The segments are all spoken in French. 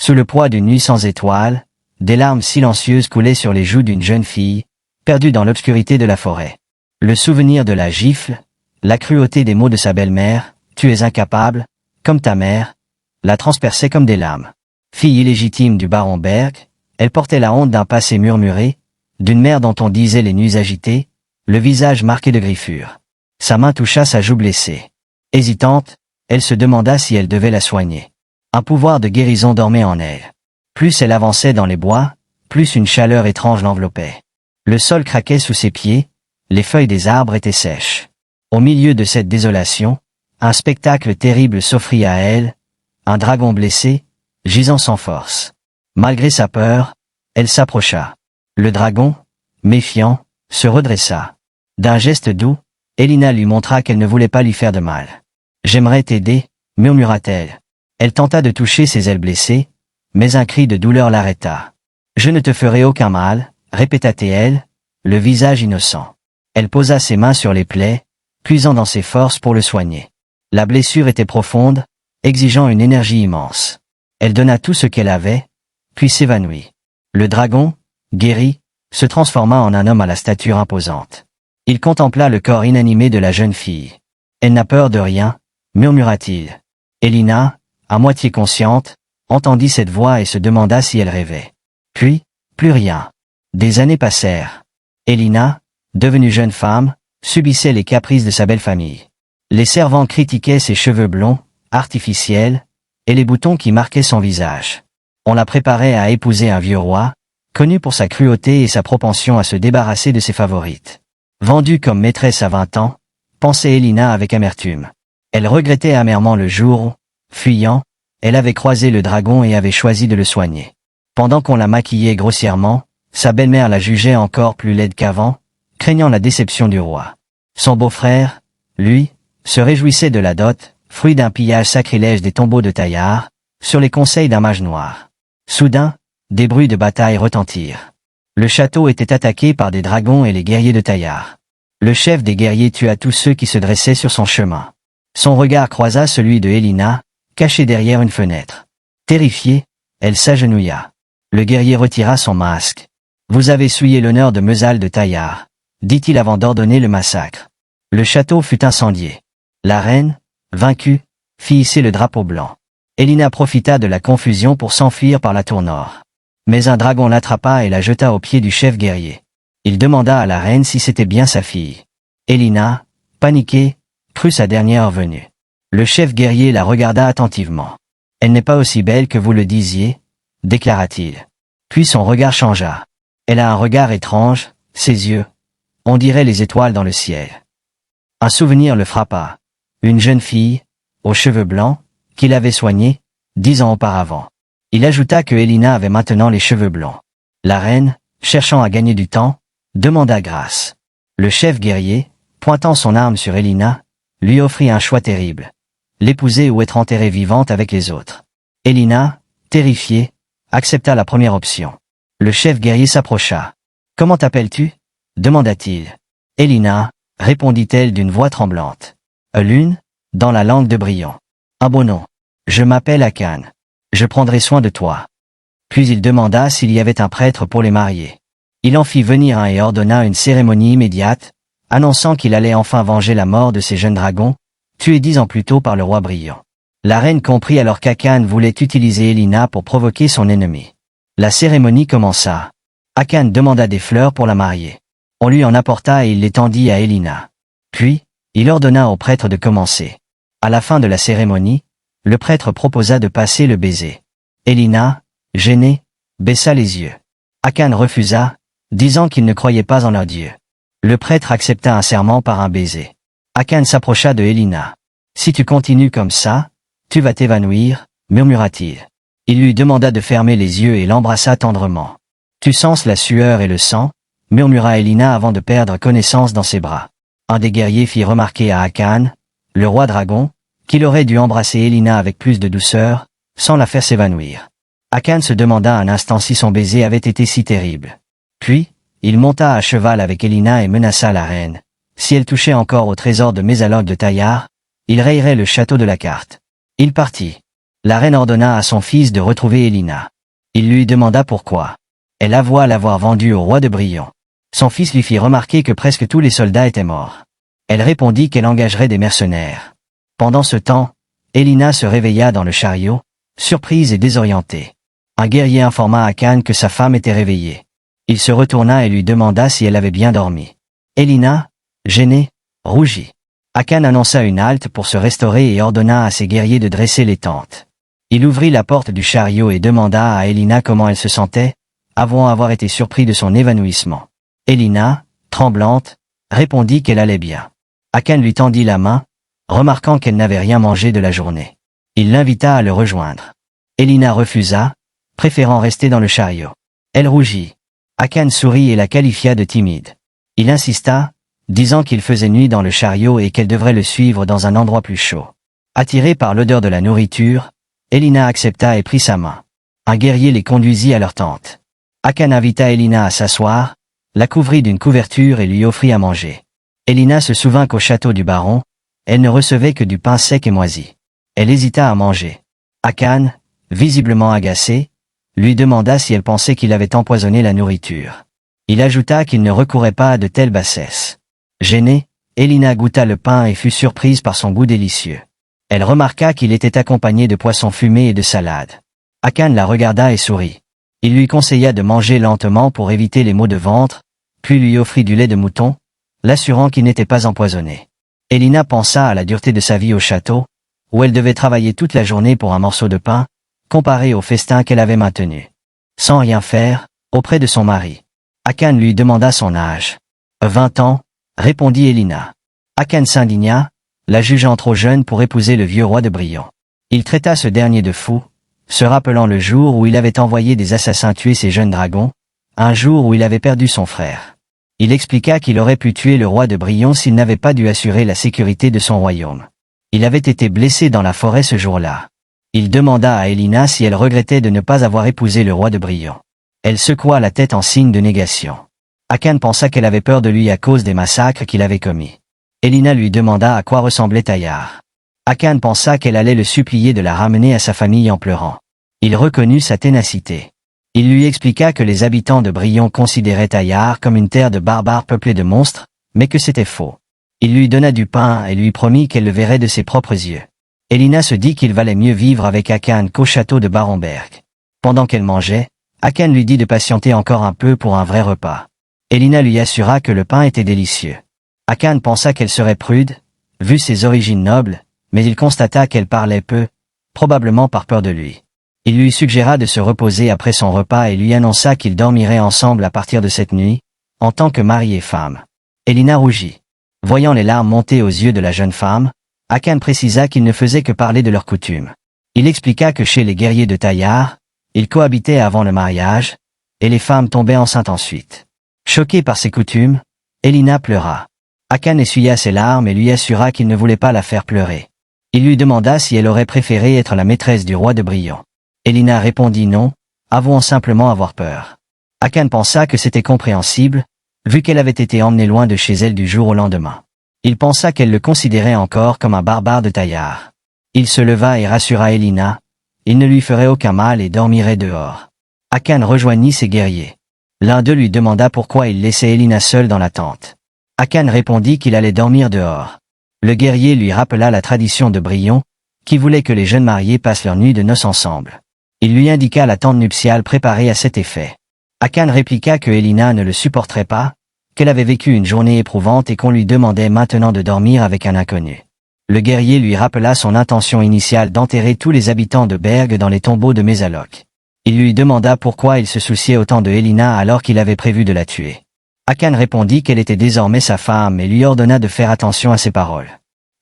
Sous le poids d'une nuit sans étoiles, des larmes silencieuses coulaient sur les joues d'une jeune fille, perdue dans l'obscurité de la forêt. Le souvenir de la gifle, la cruauté des mots de sa belle-mère, « Tu es incapable, comme ta mère », la transperçaient comme des lames. Fille illégitime du baron Berg, elle portait la honte d'un passé murmuré, d'une mère dont on disait les nuits agitées, le visage marqué de griffures. Sa main toucha sa joue blessée. Hésitante, elle se demanda si elle devait la soigner. Un pouvoir de guérison dormait en elle. Plus elle avançait dans les bois, plus une chaleur étrange l'enveloppait. Le sol craquait sous ses pieds, les feuilles des arbres étaient sèches. Au milieu de cette désolation, un spectacle terrible s'offrit à elle, un dragon blessé, gisant sans force. Malgré sa peur, elle s'approcha. Le dragon, méfiant, se redressa. D'un geste doux, Elina lui montra qu'elle ne voulait pas lui faire de mal. « J'aimerais t'aider », murmura-t-elle. Elle tenta de toucher ses ailes blessées, mais un cri de douleur l'arrêta. « Je ne te ferai aucun mal », répéta-t-elle, le visage innocent. Elle posa ses mains sur les plaies, puisant dans ses forces pour le soigner. La blessure était profonde, exigeant une énergie immense. Elle donna tout ce qu'elle avait, puis s'évanouit. Le dragon, guéri, se transforma en un homme à la stature imposante. Il contempla le corps inanimé de la jeune fille. « Elle n'a peur de rien », murmura-t-il. Elina, à moitié consciente, entendit cette voix et se demanda si elle rêvait. Puis, plus rien. Des années passèrent. Elina, devenue jeune femme, subissait les caprices de sa belle famille. Les servants critiquaient ses cheveux blonds, artificiels, et les boutons qui marquaient son visage. On la préparait à épouser un vieux roi, connu pour sa cruauté et sa propension à se débarrasser de ses favorites. Vendue comme maîtresse à 20 ans, pensait Elina avec amertume. Elle regrettait amèrement le jour où, fuyant, elle avait croisé le dragon et avait choisi de le soigner. Pendant qu'on la maquillait grossièrement, sa belle-mère la jugeait encore plus laide qu'avant, craignant la déception du roi. Son beau-frère, lui, se réjouissait de la dot, fruit d'un pillage sacrilège des tombeaux de Taillard, sur les conseils d'un mage noir. Soudain, des bruits de bataille retentirent. Le château était attaqué par des dragons et les guerriers de Taillard. Le chef des guerriers tua tous ceux qui se dressaient sur son chemin. Son regard croisa celui de Elina, cachée derrière une fenêtre. Terrifiée, elle s'agenouilla. Le guerrier retira son masque. « Vous avez souillé l'honneur de Mesal de Taillard », dit-il avant d'ordonner le massacre. Le château fut incendié. La reine, vaincue, fit hisser le drapeau blanc. Elina profita de la confusion pour s'enfuir par la tour nord. Mais un dragon l'attrapa et la jeta aux pieds du chef guerrier. Il demanda à la reine si c'était bien sa fille. Elina, paniquée, crut sa dernière venue. Le chef guerrier la regarda attentivement. « Elle n'est pas aussi belle que vous le disiez », déclara-t-il. Puis son regard changea. Elle a un regard étrange, ses yeux, on dirait les étoiles dans le ciel. Un souvenir le frappa. Une jeune fille, aux cheveux blancs, qu'il avait soignée, 10 ans auparavant. Il ajouta que Elina avait maintenant les cheveux blonds. La reine, cherchant à gagner du temps, demanda grâce. Le chef guerrier, pointant son arme sur Elina, lui offrit un choix terrible. L'épouser ou être enterrée vivante avec les autres. Elina, terrifiée, accepta la première option. Le chef guerrier s'approcha. « Comment t'appelles-tu » demanda-t-il. « Elina » répondit-elle d'une voix tremblante. « Lune » dans la langue de Brion. « Un beau nom. Je m'appelle Akan. Je prendrai soin de toi. » Puis il demanda s'il y avait un prêtre pour les marier. Il en fit venir un et ordonna une cérémonie immédiate, annonçant qu'il allait enfin venger la mort de ces jeunes dragons, tués 10 ans plus tôt par le roi Brion. La reine comprit alors qu'Akan voulait utiliser Elina pour provoquer son ennemi. La cérémonie commença. Akan demanda des fleurs pour la marier. On lui en apporta et il les tendit à Elina. Puis, il ordonna au prêtre de commencer. À la fin de la cérémonie, le prêtre proposa de passer le baiser. Elina, gênée, baissa les yeux. Akan refusa, disant qu'il ne croyait pas en leur dieu. Le prêtre accepta un serment par un baiser. Akan s'approcha de Elina. « Si tu continues comme ça, tu vas t'évanouir », murmura-t-il. Il lui demanda de fermer les yeux et l'embrassa tendrement. « Tu sens la sueur et le sang » murmura Elina avant de perdre connaissance dans ses bras. Un des guerriers fit remarquer à Akan, le roi dragon, qu'il aurait dû embrasser Elina avec plus de douceur, sans la faire s'évanouir. Akan se demanda un instant si son baiser avait été si terrible. Puis, il monta à cheval avec Elina et menaça la reine. Si elle touchait encore au trésor de Mésalog de Taillard, il rayerait le château de la carte. Il partit. La reine ordonna à son fils de retrouver Elina. Il lui demanda pourquoi. Elle avoua l'avoir vendue au roi de Brion. Son fils lui fit remarquer que presque tous les soldats étaient morts. Elle répondit qu'elle engagerait des mercenaires. Pendant ce temps, Elina se réveilla dans le chariot, surprise et désorientée. Un guerrier informa Akan que sa femme était réveillée. Il se retourna et lui demanda si elle avait bien dormi. Elina, gênée, rougit. Akan annonça une halte pour se restaurer et ordonna à ses guerriers de dresser les tentes. Il ouvrit la porte du chariot et demanda à Elina comment elle se sentait, avouant avoir été surpris de son évanouissement. Elina, tremblante, répondit qu'elle allait bien. Akan lui tendit la main, remarquant qu'elle n'avait rien mangé de la journée. Il l'invita à le rejoindre. Elina refusa, préférant rester dans le chariot. Elle rougit. Akan sourit et la qualifia de timide. Il insista, disant qu'il faisait nuit dans le chariot et qu'elle devrait le suivre dans un endroit plus chaud. Attirée par l'odeur de la nourriture, Elina accepta et prit sa main. Un guerrier les conduisit à leur tente. Akan invita Elina à s'asseoir, la couvrit d'une couverture et lui offrit à manger. Elina se souvint qu'au château du baron, elle ne recevait que du pain sec et moisi. Elle hésita à manger. Akan, visiblement agacé, lui demanda si elle pensait qu'il avait empoisonné la nourriture. Il ajouta qu'il ne recourait pas à de telles bassesses. Gênée, Elina goûta le pain et fut surprise par son goût délicieux. Elle remarqua qu'il était accompagné de poissons fumés et de salade. Akan la regarda et sourit. Il lui conseilla de manger lentement pour éviter les maux de ventre, puis lui offrit du lait de mouton, l'assurant qu'il n'était pas empoisonné. Elina pensa à la dureté de sa vie au château, où elle devait travailler toute la journée pour un morceau de pain, comparé au festin qu'elle avait maintenu. Sans rien faire, auprès de son mari. Akan lui demanda son âge. 20 ans, répondit Elina. Akan s'indigna, la jugeant trop jeune pour épouser le vieux roi de Brion. Il traita ce dernier de fou, se rappelant le jour où il avait envoyé des assassins tuer ses jeunes dragons, un jour où il avait perdu son frère. Il expliqua qu'il aurait pu tuer le roi de Brion s'il n'avait pas dû assurer la sécurité de son royaume. Il avait été blessé dans la forêt ce jour-là. Il demanda à Elina si elle regrettait de ne pas avoir épousé le roi de Brion. Elle secoua la tête en signe de négation. Akan pensa qu'elle avait peur de lui à cause des massacres qu'il avait commis. Elina lui demanda à quoi ressemblait Tayar. Akan pensa qu'elle allait le supplier de la ramener à sa famille en pleurant. Il reconnut sa ténacité. Il lui expliqua que les habitants de Brion considéraient Tayar comme une terre de barbares peuplée de monstres, mais que c'était faux. Il lui donna du pain et lui promit qu'elle le verrait de ses propres yeux. Elina se dit qu'il valait mieux vivre avec Akan qu'au château de Barenberg. Pendant qu'elle mangeait, Akan lui dit de patienter encore un peu pour un vrai repas. Elina lui assura que le pain était délicieux. Akan pensa qu'elle serait prude, vu ses origines nobles, mais il constata qu'elle parlait peu, probablement par peur de lui. Il lui suggéra de se reposer après son repas et lui annonça qu'ils dormiraient ensemble à partir de cette nuit, en tant que mari et femme. Elina rougit. Voyant les larmes monter aux yeux de la jeune femme, Akan précisa qu'il ne faisait que parler de leurs coutumes. Il expliqua que chez les guerriers de Tayar, ils cohabitaient avant le mariage, et les femmes tombaient enceintes ensuite. Choquée par ces coutumes, Elina pleura. Akan essuya ses larmes et lui assura qu'il ne voulait pas la faire pleurer. Il lui demanda si elle aurait préféré être la maîtresse du roi de Brion. Elina répondit non, avouant simplement avoir peur. Akan pensa que c'était compréhensible, vu qu'elle avait été emmenée loin de chez elle du jour au lendemain. Il pensa qu'elle le considérait encore comme un barbare de Tayar. Il se leva et rassura Elina, il ne lui ferait aucun mal et dormirait dehors. Akan rejoignit ses guerriers. L'un d'eux lui demanda pourquoi il laissait Elina seule dans la tente. Akan répondit qu'il allait dormir dehors. Le guerrier lui rappela la tradition de Brion, qui voulait que les jeunes mariés passent leur nuit de noces ensemble. Il lui indiqua la tente nuptiale préparée à cet effet. Akan répliqua que Elina ne le supporterait pas, qu'elle avait vécu une journée éprouvante et qu'on lui demandait maintenant de dormir avec un inconnu. Le guerrier lui rappela son intention initiale d'enterrer tous les habitants de Berg dans les tombeaux de Mésalok. Il lui demanda pourquoi il se souciait autant de Elina alors qu'il avait prévu de la tuer. Akan répondit qu'elle était désormais sa femme et lui ordonna de faire attention à ses paroles.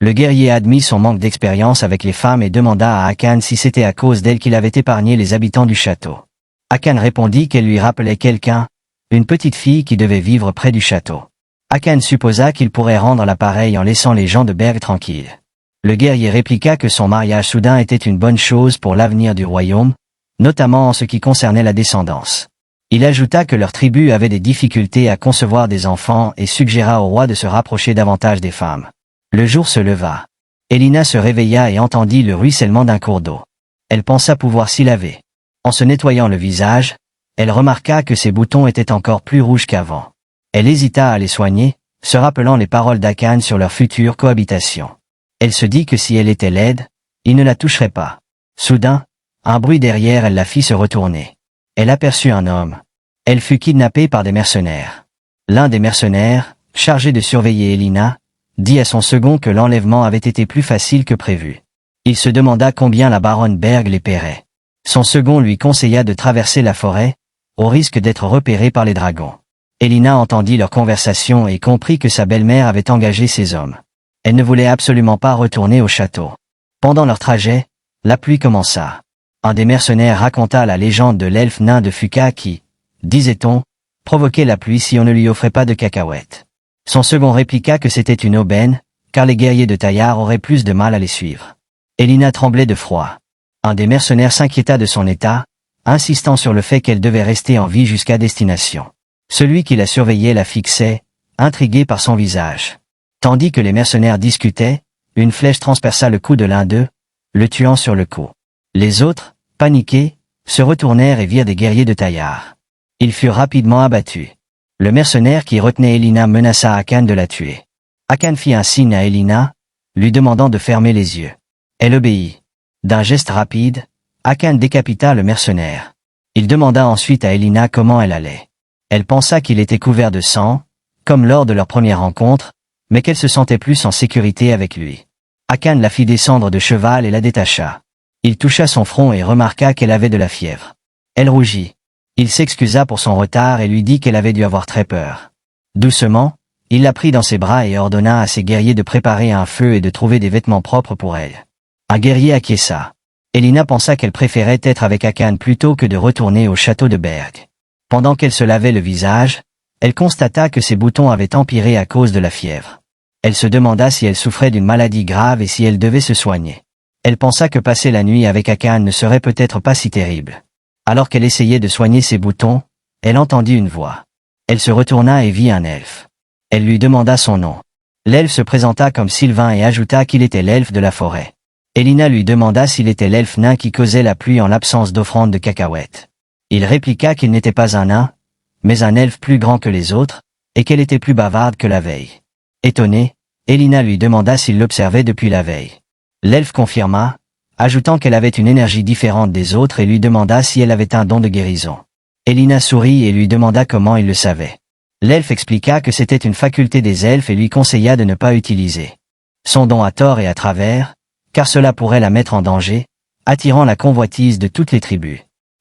Le guerrier admit son manque d'expérience avec les femmes et demanda à Akan si c'était à cause d'elle qu'il avait épargné les habitants du château. Akan répondit qu'elle lui rappelait quelqu'un, une petite fille qui devait vivre près du château. Akan supposa qu'il pourrait rendre l'appareil en laissant les gens de Berg tranquilles. Le guerrier répliqua que son mariage soudain était une bonne chose pour l'avenir du royaume, notamment en ce qui concernait la descendance. Il ajouta que leur tribu avait des difficultés à concevoir des enfants et suggéra au roi de se rapprocher davantage des femmes. Le jour se leva. Elina se réveilla et entendit le ruissellement d'un cours d'eau. Elle pensa pouvoir s'y laver. En se nettoyant le visage, elle remarqua que ses boutons étaient encore plus rouges qu'avant. Elle hésita à les soigner, se rappelant les paroles d'Akan sur leur future cohabitation. Elle se dit que si elle était laide, il ne la toucherait pas. Soudain, un bruit derrière elle la fit se retourner. Elle aperçut un homme. Elle fut kidnappée par des mercenaires. L'un des mercenaires, chargé de surveiller Elina, dit à son second que l'enlèvement avait été plus facile que prévu. Il se demanda combien la baronne Berg les paierait. Son second lui conseilla de traverser la forêt, au risque d'être repéré par les dragons. Elina entendit leur conversation et comprit que sa belle-mère avait engagé ses hommes. Elle ne voulait absolument pas retourner au château. Pendant leur trajet, la pluie commença. Un des mercenaires raconta la légende de l'elfe nain de Fuka qui, disait-on, provoquait la pluie si on ne lui offrait pas de cacahuètes. Son second répliqua que c'était une aubaine, car les guerriers de Taillard auraient plus de mal à les suivre. Elina tremblait de froid. Un des mercenaires s'inquiéta de son état, insistant sur le fait qu'elle devait rester en vie jusqu'à destination. Celui qui la surveillait la fixait, intrigué par son visage. Tandis que les mercenaires discutaient, une flèche transperça le cou de l'un d'eux, le tuant sur le coup. Les autres, paniqués, se retournèrent et virent des guerriers de Taillard. Ils furent rapidement abattus. Le mercenaire qui retenait Elina menaça Akan de la tuer. Akan fit un signe à Elina, lui demandant de fermer les yeux. Elle obéit. D'un geste rapide, Akan décapita le mercenaire. Il demanda ensuite à Elina comment elle allait. Elle pensa qu'il était couvert de sang, comme lors de leur première rencontre, mais qu'elle se sentait plus en sécurité avec lui. Akan la fit descendre de cheval et la détacha. Il toucha son front et remarqua qu'elle avait de la fièvre. Elle rougit. Il s'excusa pour son retard et lui dit qu'elle avait dû avoir très peur. Doucement, il la prit dans ses bras et ordonna à ses guerriers de préparer un feu et de trouver des vêtements propres pour elle. Un guerrier acquiesça. Elina pensa qu'elle préférait être avec Akan plutôt que de retourner au château de Berg. Pendant qu'elle se lavait le visage, elle constata que ses boutons avaient empiré à cause de la fièvre. Elle se demanda si elle souffrait d'une maladie grave et si elle devait se soigner. Elle pensa que passer la nuit avec Akan ne serait peut-être pas si terrible. Alors qu'elle essayait de soigner ses boutons, elle entendit une voix. Elle se retourna et vit un elfe. Elle lui demanda son nom. L'elfe se présenta comme Sylvain et ajouta qu'il était l'elfe de la forêt. Elina lui demanda s'il était l'elfe nain qui causait la pluie en l'absence d'offrande de cacahuètes. Il répliqua qu'il n'était pas un nain, mais un elfe plus grand que les autres, et qu'elle était plus bavarde que la veille. Étonnée, Elina lui demanda s'il l'observait depuis la veille. L'elfe confirma, ajoutant qu'elle avait une énergie différente des autres et lui demanda si elle avait un don de guérison. Elina sourit et lui demanda comment il le savait. L'elfe expliqua que c'était une faculté des elfes et lui conseilla de ne pas utiliser son don à tort et à travers, car cela pourrait la mettre en danger, attirant la convoitise de toutes les tribus.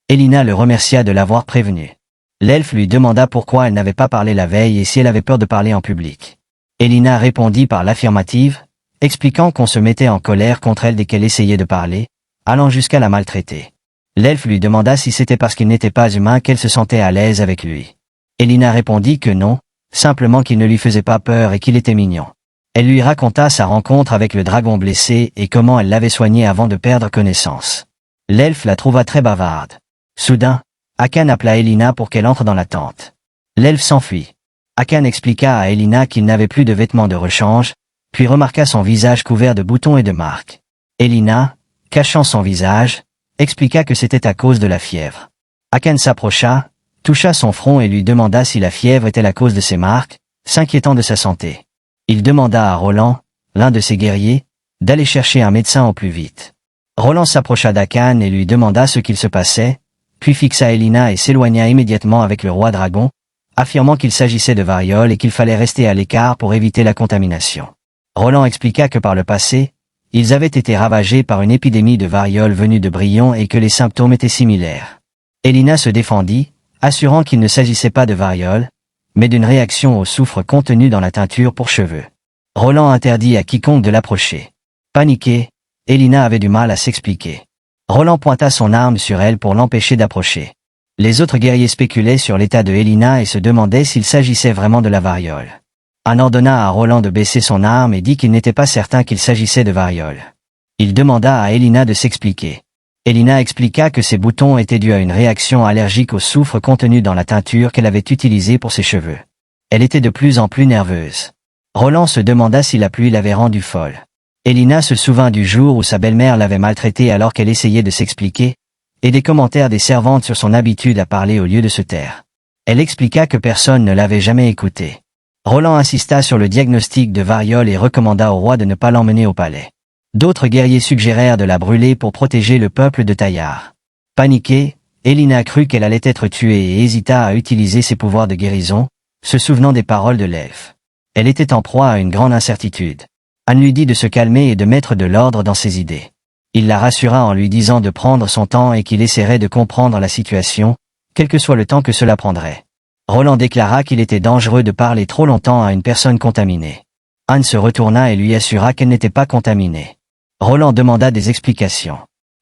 Elina le remercia de l'avoir prévenu. L'elfe lui demanda pourquoi elle n'avait pas parlé la veille et si elle avait peur de parler en public. Elina répondit par l'affirmative, expliquant qu'on se mettait en colère contre elle dès qu'elle essayait de parler, allant jusqu'à la maltraiter. L'elfe lui demanda si c'était parce qu'il n'était pas humain qu'elle se sentait à l'aise avec lui. Elina répondit que non, simplement qu'il ne lui faisait pas peur et qu'il était mignon. Elle lui raconta sa rencontre avec le dragon blessé et comment elle l'avait soigné avant de perdre connaissance. L'elfe la trouva très bavarde. Soudain, Akan appela Elina pour qu'elle entre dans la tente. L'elfe s'enfuit. Akan expliqua à Elina qu'il n'avait plus de vêtements de rechange, puis remarqua son visage couvert de boutons et de marques. Elina, cachant son visage, expliqua que c'était à cause de la fièvre. Akan s'approcha, toucha son front et lui demanda si la fièvre était la cause de ses marques, s'inquiétant de sa santé. Il demanda à Roland, l'un de ses guerriers, d'aller chercher un médecin au plus vite. Roland s'approcha d'Akan et lui demanda ce qu'il se passait, puis fixa Elina et s'éloigna immédiatement avec le roi dragon, affirmant qu'il s'agissait de variole et qu'il fallait rester à l'écart pour éviter la contamination. Roland expliqua que par le passé, ils avaient été ravagés par une épidémie de variole venue de Brion et que les symptômes étaient similaires. Elina se défendit, assurant qu'il ne s'agissait pas de variole, mais d'une réaction au soufre contenu dans la teinture pour cheveux. Roland interdit à quiconque de l'approcher. Paniquée, Elina avait du mal à s'expliquer. Roland pointa son arme sur elle pour l'empêcher d'approcher. Les autres guerriers spéculaient sur l'état de Elina et se demandaient s'il s'agissait vraiment de la variole. Un ordonna à Roland de baisser son arme et dit qu'il n'était pas certain qu'il s'agissait de variole. Il demanda à Elina de s'expliquer. Elina expliqua que ses boutons étaient dus à une réaction allergique au soufre contenu dans la teinture qu'elle avait utilisée pour ses cheveux. Elle était de plus en plus nerveuse. Roland se demanda si la pluie l'avait rendue folle. Elina se souvint du jour où sa belle-mère l'avait maltraitée alors qu'elle essayait de s'expliquer, et des commentaires des servantes sur son habitude à parler au lieu de se taire. Elle expliqua que personne ne l'avait jamais écoutée. Roland insista sur le diagnostic de variole et recommanda au roi de ne pas l'emmener au palais. D'autres guerriers suggérèrent de la brûler pour protéger le peuple de Taillard. Paniquée, Elina crut qu'elle allait être tuée et hésita à utiliser ses pouvoirs de guérison, se souvenant des paroles de l'elfe. Elle était en proie à une grande incertitude. Anne lui dit de se calmer et de mettre de l'ordre dans ses idées. Il la rassura en lui disant de prendre son temps et qu'il essaierait de comprendre la situation, quel que soit le temps que cela prendrait. Roland déclara qu'il était dangereux de parler trop longtemps à une personne contaminée. Anne se retourna et lui assura qu'elle n'était pas contaminée. Roland demanda des explications.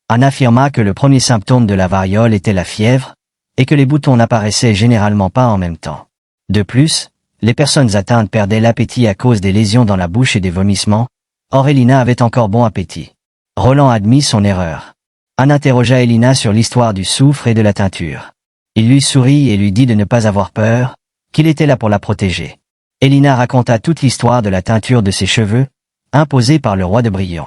Anne affirma que le premier symptôme de la variole était la fièvre, et que les boutons n'apparaissaient généralement pas en même temps. De plus, les personnes atteintes perdaient l'appétit à cause des lésions dans la bouche et des vomissements, or Elina avait encore bon appétit. Roland admit son erreur. Anne interrogea Elina sur l'histoire du soufre et de la teinture. Il lui sourit et lui dit de ne pas avoir peur, qu'il était là pour la protéger. Elina raconta toute l'histoire de la teinture de ses cheveux, imposée par le roi de Brillon.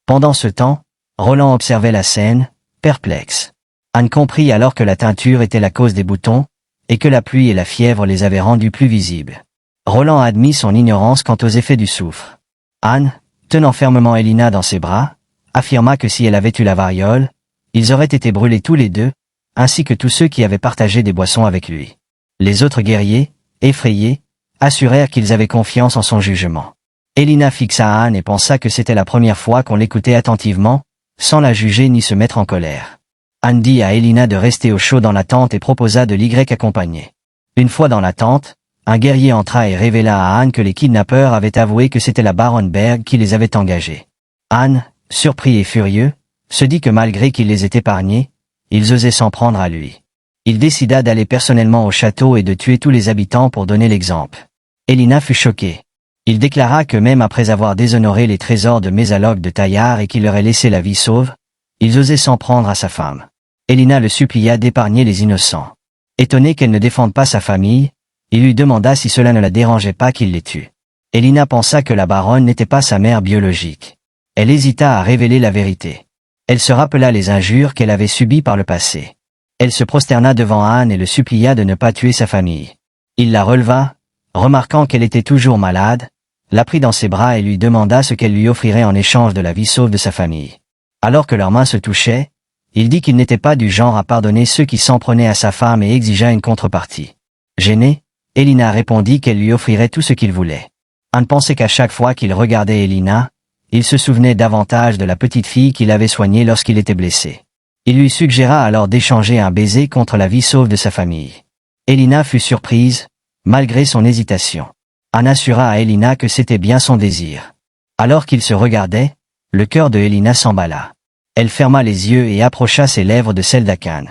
Pendant ce temps, Roland observait la scène, perplexe. Anne comprit alors que la teinture était la cause des boutons, et que la pluie et la fièvre les avaient rendus plus visibles. Roland admit son ignorance quant aux effets du soufre. Anne, tenant fermement Elina dans ses bras, affirma que si elle avait eu la variole, ils auraient été brûlés tous les deux, ainsi que tous ceux qui avaient partagé des boissons avec lui. Les autres guerriers, effrayés, assurèrent qu'ils avaient confiance en son jugement. Elina fixa Anne et pensa que c'était la première fois qu'on l'écoutait attentivement, sans la juger ni se mettre en colère. Anne dit à Elina de rester au chaud dans la tente et proposa de l'Y accompagner. Une fois dans la tente, un guerrier entra et révéla à Anne que les kidnappeurs avaient avoué que c'était la baronne Berg qui les avait engagés. Anne, surpris et furieux, se dit que malgré qu'il les ait épargnés, ils osaient s'en prendre à lui. Il décida d'aller personnellement au château et de tuer tous les habitants pour donner l'exemple. Elina fut choquée. Il déclara que même après avoir déshonoré les trésors de Mésalogue de Taillard et qu'il leur ait laissé la vie sauve, ils osaient s'en prendre à sa femme. Elina le supplia d'épargner les innocents. Étonné qu'elle ne défende pas sa famille, il lui demanda si cela ne la dérangeait pas qu'il les tue. Elina pensa que la baronne n'était pas sa mère biologique. Elle hésita à révéler la vérité. Elle se rappela les injures qu'elle avait subies par le passé. Elle se prosterna devant Anne et le supplia de ne pas tuer sa famille. Il la releva, remarquant qu'elle était toujours malade, la prit dans ses bras et lui demanda ce qu'elle lui offrirait en échange de la vie sauve de sa famille. Alors que leurs mains se touchaient, il dit qu'il n'était pas du genre à pardonner ceux qui s'en prenaient à sa femme et exigea une contrepartie. Gênée, Elina répondit qu'elle lui offrirait tout ce qu'il voulait. Anne pensait qu'à chaque fois qu'il regardait Elina, il se souvenait davantage de la petite fille qu'il avait soignée lorsqu'il était blessé. Il lui suggéra alors d'échanger un baiser contre la vie sauve de sa famille. Elina fut surprise, malgré son hésitation. Anne assura à Elina que c'était bien son désir. Alors qu'ils se regardaient, le cœur de Elina s'emballa. Elle ferma les yeux et approcha ses lèvres de celles d'Akan.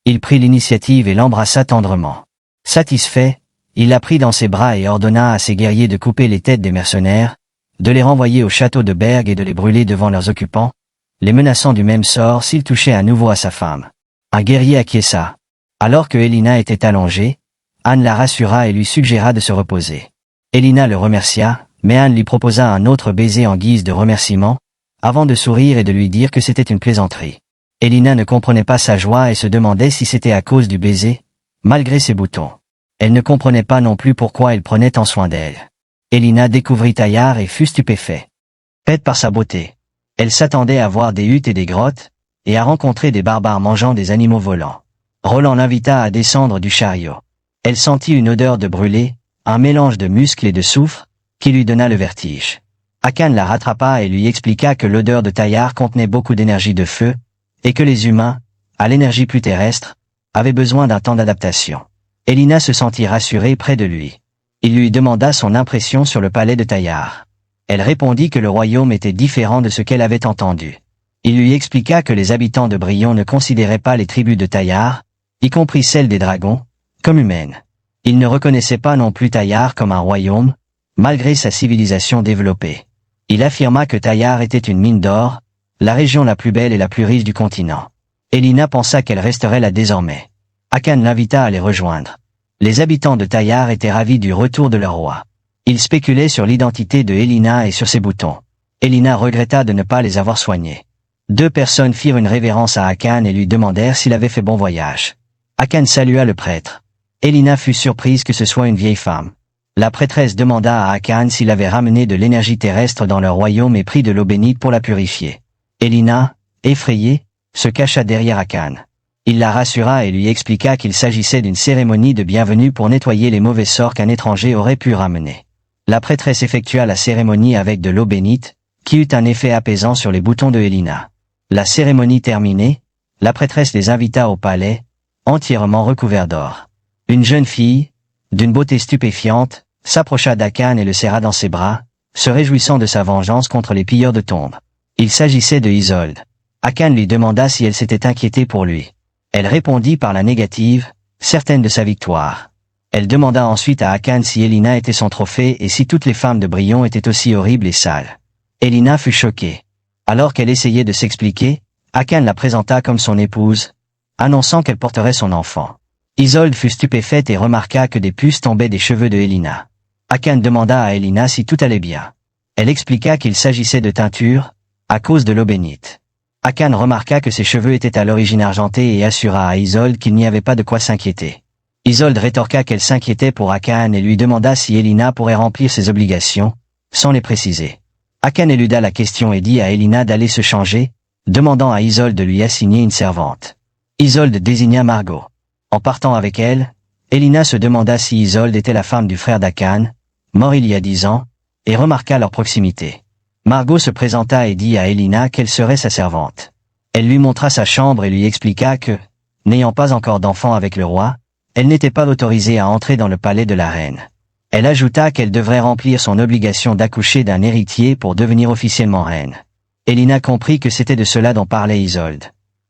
Il prit l'initiative et l'embrassa tendrement. Satisfait, il la prit dans ses bras et ordonna à ses guerriers de couper les têtes des mercenaires, de les renvoyer au château de Berg et de les brûler devant leurs occupants, les menaçant du même sort s'ils touchaient à nouveau à sa femme. Un guerrier acquiesça. Alors que Elina était allongée, Anne la rassura et lui suggéra de se reposer. Elina le remercia, mais Anne lui proposa un autre baiser en guise de remerciement, avant de sourire et de lui dire que c'était une plaisanterie. Elina ne comprenait pas sa joie et se demandait si c'était à cause du baiser, malgré ses boutons. Elle ne comprenait pas non plus pourquoi il prenait tant soin d'elle. Elina découvrit Taillard et fut stupéfait. Faite par sa beauté. Elle s'attendait à voir des huttes et des grottes, et à rencontrer des barbares mangeant des animaux volants. Roland l'invita à descendre du chariot. Elle sentit une odeur de brûlé, un mélange de muscles et de soufre, qui lui donna le vertige. Akan la rattrapa et lui expliqua que l'odeur de Taillard contenait beaucoup d'énergie de feu, et que les humains, à l'énergie plus terrestre, avaient besoin d'un temps d'adaptation. Elina se sentit rassurée près de lui. Il lui demanda son impression sur le palais de Taillard. Elle répondit que le royaume était différent de ce qu'elle avait entendu. Il lui expliqua que les habitants de Brillon ne considéraient pas les tribus de Taillard, y compris celles des dragons, comme humaines. Ils ne reconnaissaient pas non plus Taillard comme un royaume, malgré sa civilisation développée. Il affirma que Taillard était une mine d'or, la région la plus belle et la plus riche du continent. Elina pensa qu'elle resterait là désormais. Akan l'invita à les rejoindre. Les habitants de Taillard étaient ravis du retour de leur roi. Ils spéculaient sur l'identité de Elina et sur ses boutons. Elina regretta de ne pas les avoir soignés. 2 personnes firent une révérence à Akan et lui demandèrent s'il avait fait bon voyage. Akan salua le prêtre. Elina fut surprise que ce soit une vieille femme. La prêtresse demanda à Akan s'il avait ramené de l'énergie terrestre dans leur royaume et pris de l'eau bénite pour la purifier. Elina, effrayée, se cacha derrière Akan. Il la rassura et lui expliqua qu'il s'agissait d'une cérémonie de bienvenue pour nettoyer les mauvais sorts qu'un étranger aurait pu ramener. La prêtresse effectua la cérémonie avec de l'eau bénite, qui eut un effet apaisant sur les boutons de Elina. La cérémonie terminée, la prêtresse les invita au palais, entièrement recouvert d'or. Une jeune fille, d'une beauté stupéfiante, s'approcha d'Akan et le serra dans ses bras, se réjouissant de sa vengeance contre les pilleurs de tombes. Il s'agissait de Isolde. Akan lui demanda si elle s'était inquiétée pour lui. Elle répondit par la négative, certaine de sa victoire. Elle demanda ensuite à Akan si Elina était son trophée et si toutes les femmes de Brion étaient aussi horribles et sales. Elina fut choquée. Alors qu'elle essayait de s'expliquer, Akan la présenta comme son épouse, annonçant qu'elle porterait son enfant. Isolde fut stupéfaite et remarqua que des puces tombaient des cheveux de Elina. Akan demanda à Elina si tout allait bien. Elle expliqua qu'il s'agissait de teinture, à cause de l'eau bénite. Akan remarqua que ses cheveux étaient à l'origine argentés et assura à Isolde qu'il n'y avait pas de quoi s'inquiéter. Isolde rétorqua qu'elle s'inquiétait pour Akan et lui demanda si Elina pourrait remplir ses obligations, sans les préciser. Akan éluda la question et dit à Elina d'aller se changer, demandant à Isolde de lui assigner une servante. Isolde désigna Margot. En partant avec elle, Elina se demanda si Isolde était la femme du frère d'Akan, mort il y a 10 ans, et remarqua leur proximité. Margot se présenta et dit à Elina qu'elle serait sa servante. Elle lui montra sa chambre et lui expliqua que, n'ayant pas encore d'enfant avec le roi, elle n'était pas autorisée à entrer dans le palais de la reine. Elle ajouta qu'elle devrait remplir son obligation d'accoucher d'un héritier pour devenir officiellement reine. Elina comprit que c'était de cela dont parlait Isolde.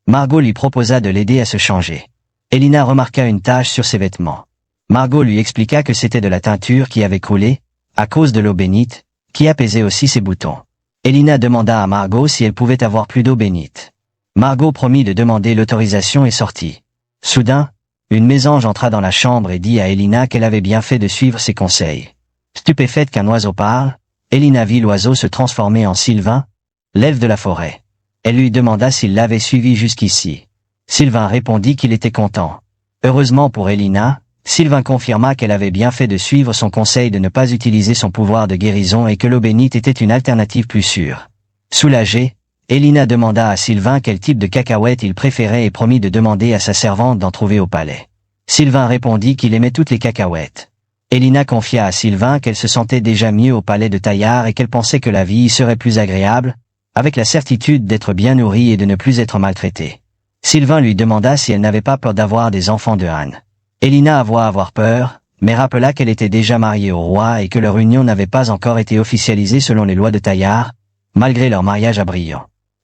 Margot lui proposa de l'aider à se changer. Elina remarqua une tache sur ses vêtements. Margot lui expliqua que c'était de la teinture qui avait coulé, à cause de l'eau bénite, qui apaisait aussi ses boutons. Elina demanda à Margot si elle pouvait avoir plus d'eau bénite. Margot promit de demander l'autorisation et sortit. Soudain, une mésange entra dans la chambre et dit à Elina qu'elle avait bien fait de suivre ses conseils. Stupéfaite qu'un oiseau parle, Elina vit l'oiseau se transformer en Sylvain, l'elfe de la forêt. Elle lui demanda s'il l'avait suivi jusqu'ici. Sylvain répondit qu'il était content. Heureusement pour Elina, Sylvain confirma qu'elle avait bien fait de suivre son conseil de ne pas utiliser son pouvoir de guérison et que l'eau bénite était une alternative plus sûre. Soulagée, Elina demanda à Sylvain quel type de cacahuètes il préférait et promit de demander à sa servante d'en trouver au palais. Sylvain répondit qu'il aimait toutes les cacahuètes. Elina confia à Sylvain qu'elle se sentait déjà mieux au palais de Taillard et qu'elle pensait que la vie y serait plus agréable, avec la certitude d'être bien nourrie et de ne plus être maltraitée. Sylvain lui demanda si elle n'avait pas peur d'avoir des enfants de Anne. Elina avoua avoir peur, mais rappela qu'elle était déjà mariée au roi et que leur union n'avait pas encore été officialisée selon les lois de Taillard, malgré leur mariage à Brion.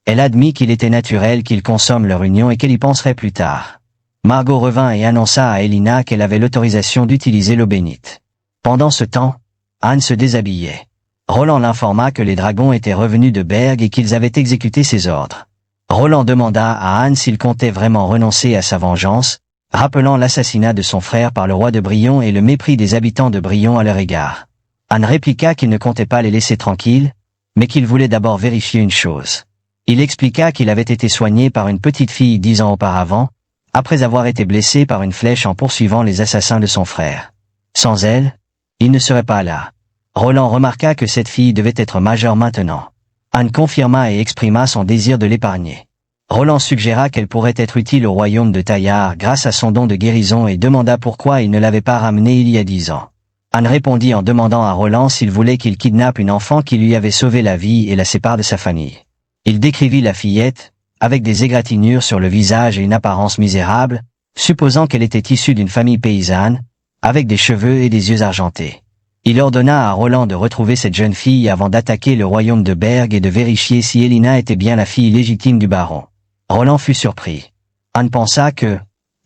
Elle admit qu'il était naturel qu'ils consomment leur union et qu'elle y penserait plus tard. Margot revint et annonça à Elina qu'elle avait l'autorisation d'utiliser l'eau bénite. Pendant ce temps, Anne se déshabillait. Roland l'informa que les dragons étaient revenus de Berg et qu'ils avaient exécuté ses ordres. Roland demanda à Anne s'il comptait vraiment renoncer à sa vengeance, rappelant l'assassinat de son frère par le roi de Brion et le mépris des habitants de Brion à leur égard. Anne répliqua qu'il ne comptait pas les laisser tranquilles, mais qu'il voulait d'abord vérifier une chose. Il expliqua qu'il avait été soigné par une petite fille 10 ans auparavant, après avoir été blessé par une flèche en poursuivant les assassins de son frère. Sans elle, il ne serait pas là. Roland remarqua que cette fille devait être majeure maintenant. Anne confirma et exprima son désir de l'épargner. Roland suggéra qu'elle pourrait être utile au royaume de Taillard grâce à son don de guérison et demanda pourquoi il ne l'avait pas ramenée il y a 10 ans. Anne répondit en demandant à Roland s'il voulait qu'il kidnappe une enfant qui lui avait sauvé la vie et la sépare de sa famille. Il décrivit la fillette, avec des égratignures sur le visage et une apparence misérable, supposant qu'elle était issue d'une famille paysanne, avec des cheveux et des yeux argentés. Il ordonna à Roland de retrouver cette jeune fille avant d'attaquer le royaume de Berg et de vérifier si Elina était bien la fille légitime du baron. Roland fut surpris. Anne pensa que,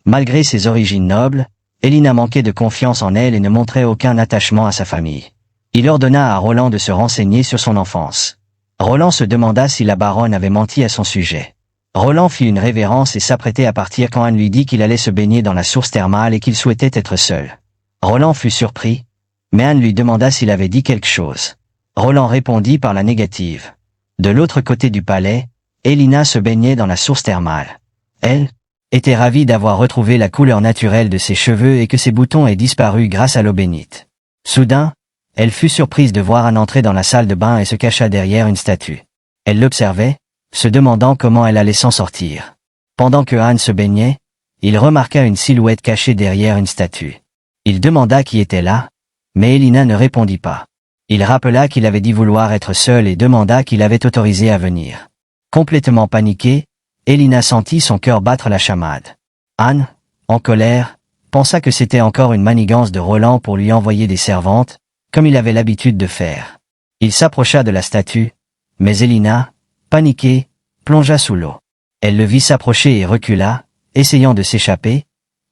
malgré ses origines nobles, Elina manquait de confiance en elle et ne montrait aucun attachement à sa famille. Il ordonna à Roland de se renseigner sur son enfance. Roland se demanda si la baronne avait menti à son sujet. Roland fit une révérence et s'apprêtait à partir quand Anne lui dit qu'il allait se baigner dans la source thermale et qu'il souhaitait être seul. Roland fut surpris, mais Anne lui demanda s'il avait dit quelque chose. Roland répondit par la négative. De l'autre côté du palais, Elina se baignait dans la source thermale. Elle était ravie d'avoir retrouvé la couleur naturelle de ses cheveux et que ses boutons aient disparu grâce à l'eau bénite. Soudain, elle fut surprise de voir Anne entrer dans la salle de bain et se cacha derrière une statue. Elle l'observait, se demandant comment elle allait s'en sortir. Pendant que Anne se baignait, il remarqua une silhouette cachée derrière une statue. Il demanda qui était là, mais Elina ne répondit pas. Il rappela qu'il avait dit vouloir être seul et demanda qui l'avait autorisé à venir. Complètement paniquée, Elina sentit son cœur battre la chamade. Anne, en colère, pensa que c'était encore une manigance de Roland pour lui envoyer des servantes, comme il avait l'habitude de faire. Il s'approcha de la statue, mais Elina, paniquée, plongea sous l'eau. Elle le vit s'approcher et recula, essayant de s'échapper,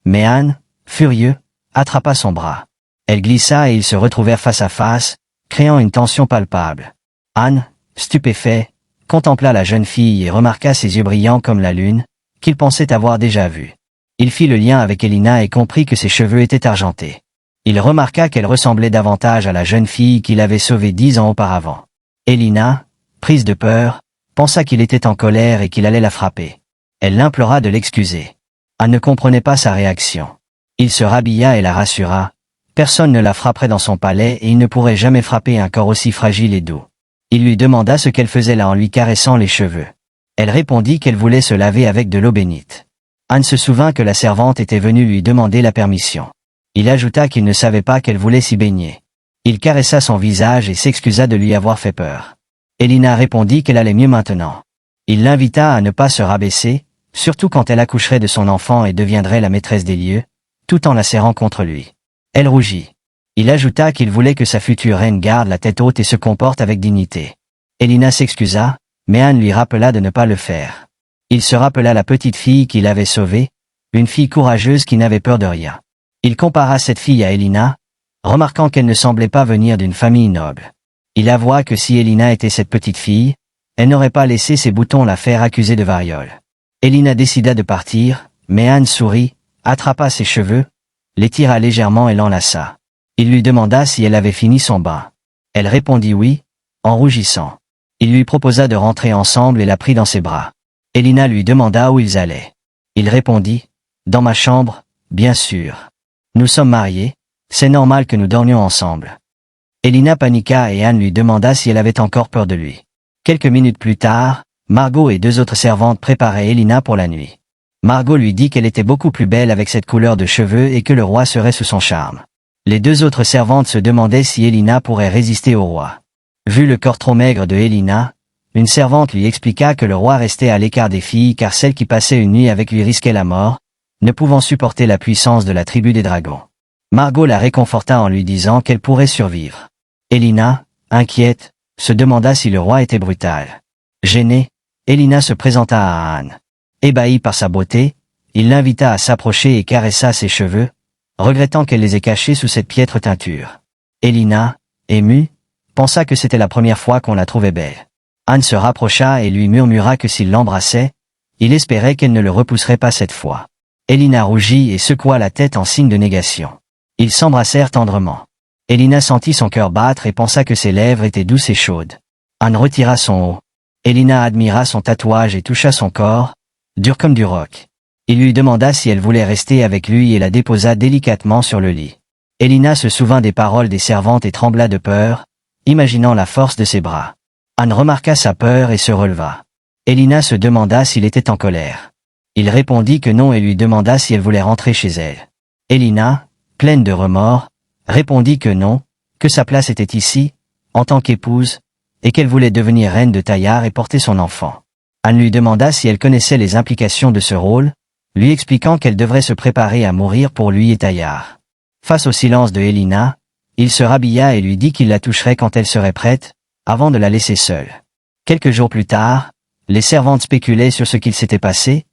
mais Anne, furieux, attrapa son bras. Elle glissa et ils se retrouvèrent face à face, créant une tension palpable. Anne, stupéfait, contempla la jeune fille et remarqua ses yeux brillants comme la lune, qu'il pensait avoir déjà vus. Il fit le lien avec Elina et comprit que ses cheveux étaient argentés. Il remarqua qu'elle ressemblait davantage à la jeune fille qu'il avait sauvée 10 ans auparavant. Elina, prise de peur, pensa qu'il était en colère et qu'il allait la frapper. Elle l'implora de l'excuser. Anne ne comprenait pas sa réaction. Il se rhabilla et la rassura. Personne ne la frapperait dans son palais et il ne pourrait jamais frapper un corps aussi fragile et doux. Il lui demanda ce qu'elle faisait là en lui caressant les cheveux. Elle répondit qu'elle voulait se laver avec de l'eau bénite. Anne se souvint que la servante était venue lui demander la permission. Il ajouta qu'il ne savait pas qu'elle voulait s'y baigner. Il caressa son visage et s'excusa de lui avoir fait peur. Elina répondit qu'elle allait mieux maintenant. Il l'invita à ne pas se rabaisser, surtout quand elle accoucherait de son enfant et deviendrait la maîtresse des lieux, tout en la serrant contre lui. Elle rougit. Il ajouta qu'il voulait que sa future reine garde la tête haute et se comporte avec dignité. Elina s'excusa, mais Anne lui rappela de ne pas le faire. Il se rappela la petite fille qu'il avait sauvée, une fille courageuse qui n'avait peur de rien. Il compara cette fille à Elina, remarquant qu'elle ne semblait pas venir d'une famille noble. Il avoua que si Elina était cette petite fille, elle n'aurait pas laissé ses boutons la faire accuser de variole. Elina décida de partir, mais Anne sourit, attrapa ses cheveux, les tira légèrement et l'enlaça. Il lui demanda si elle avait fini son bain. Elle répondit oui, en rougissant. Il lui proposa de rentrer ensemble et la prit dans ses bras. Elina lui demanda où ils allaient. Il répondit, « Dans ma chambre, bien sûr. Nous sommes mariés, c'est normal que nous dormions ensemble. » Elina paniqua et Anne lui demanda si elle avait encore peur de lui. Quelques minutes plus tard, Margot et 2 autres servantes préparaient Elina pour la nuit. Margot lui dit qu'elle était beaucoup plus belle avec cette couleur de cheveux et que le roi serait sous son charme. Les 2 autres servantes se demandaient si Elina pourrait résister au roi. Vu le corps trop maigre de Elina, une servante lui expliqua que le roi restait à l'écart des filles car celle qui passait une nuit avec lui risquait la mort, ne pouvant supporter la puissance de la tribu des dragons. Margot la réconforta en lui disant qu'elle pourrait survivre. Elina, inquiète, se demanda si le roi était brutal. Gênée, Elina se présenta à Anne. Ébahi par sa beauté, il l'invita à s'approcher et caressa ses cheveux, regrettant qu'elle les ait cachés sous cette piètre teinture. Elina, émue, pensa que c'était la première fois qu'on la trouvait belle. Anne se rapprocha et lui murmura que s'il l'embrassait, il espérait qu'elle ne le repousserait pas cette fois. Elina rougit et secoua la tête en signe de négation. Ils s'embrassèrent tendrement. Elina sentit son cœur battre et pensa que ses lèvres étaient douces et chaudes. Anne retira son haut. Elina admira son tatouage et toucha son corps, dur comme du roc. Il lui demanda si elle voulait rester avec lui et la déposa délicatement sur le lit. Elina se souvint des paroles des servantes et trembla de peur, imaginant la force de ses bras. Anne remarqua sa peur et se releva. Elina se demanda s'il était en colère. Il répondit que non et lui demanda si elle voulait rentrer chez elle. Elina, pleine de remords, répondit que non, que sa place était ici, en tant qu'épouse, et qu'elle voulait devenir reine de Taillard et porter son enfant. Anne lui demanda si elle connaissait les implications de ce rôle, lui expliquant qu'elle devrait se préparer à mourir pour lui et Taillard. Face au silence de Elina, il se rhabilla et lui dit qu'il la toucherait quand elle serait prête, avant de la laisser seule. Quelques jours plus tard, les servantes spéculaient sur ce qu'il s'était passé,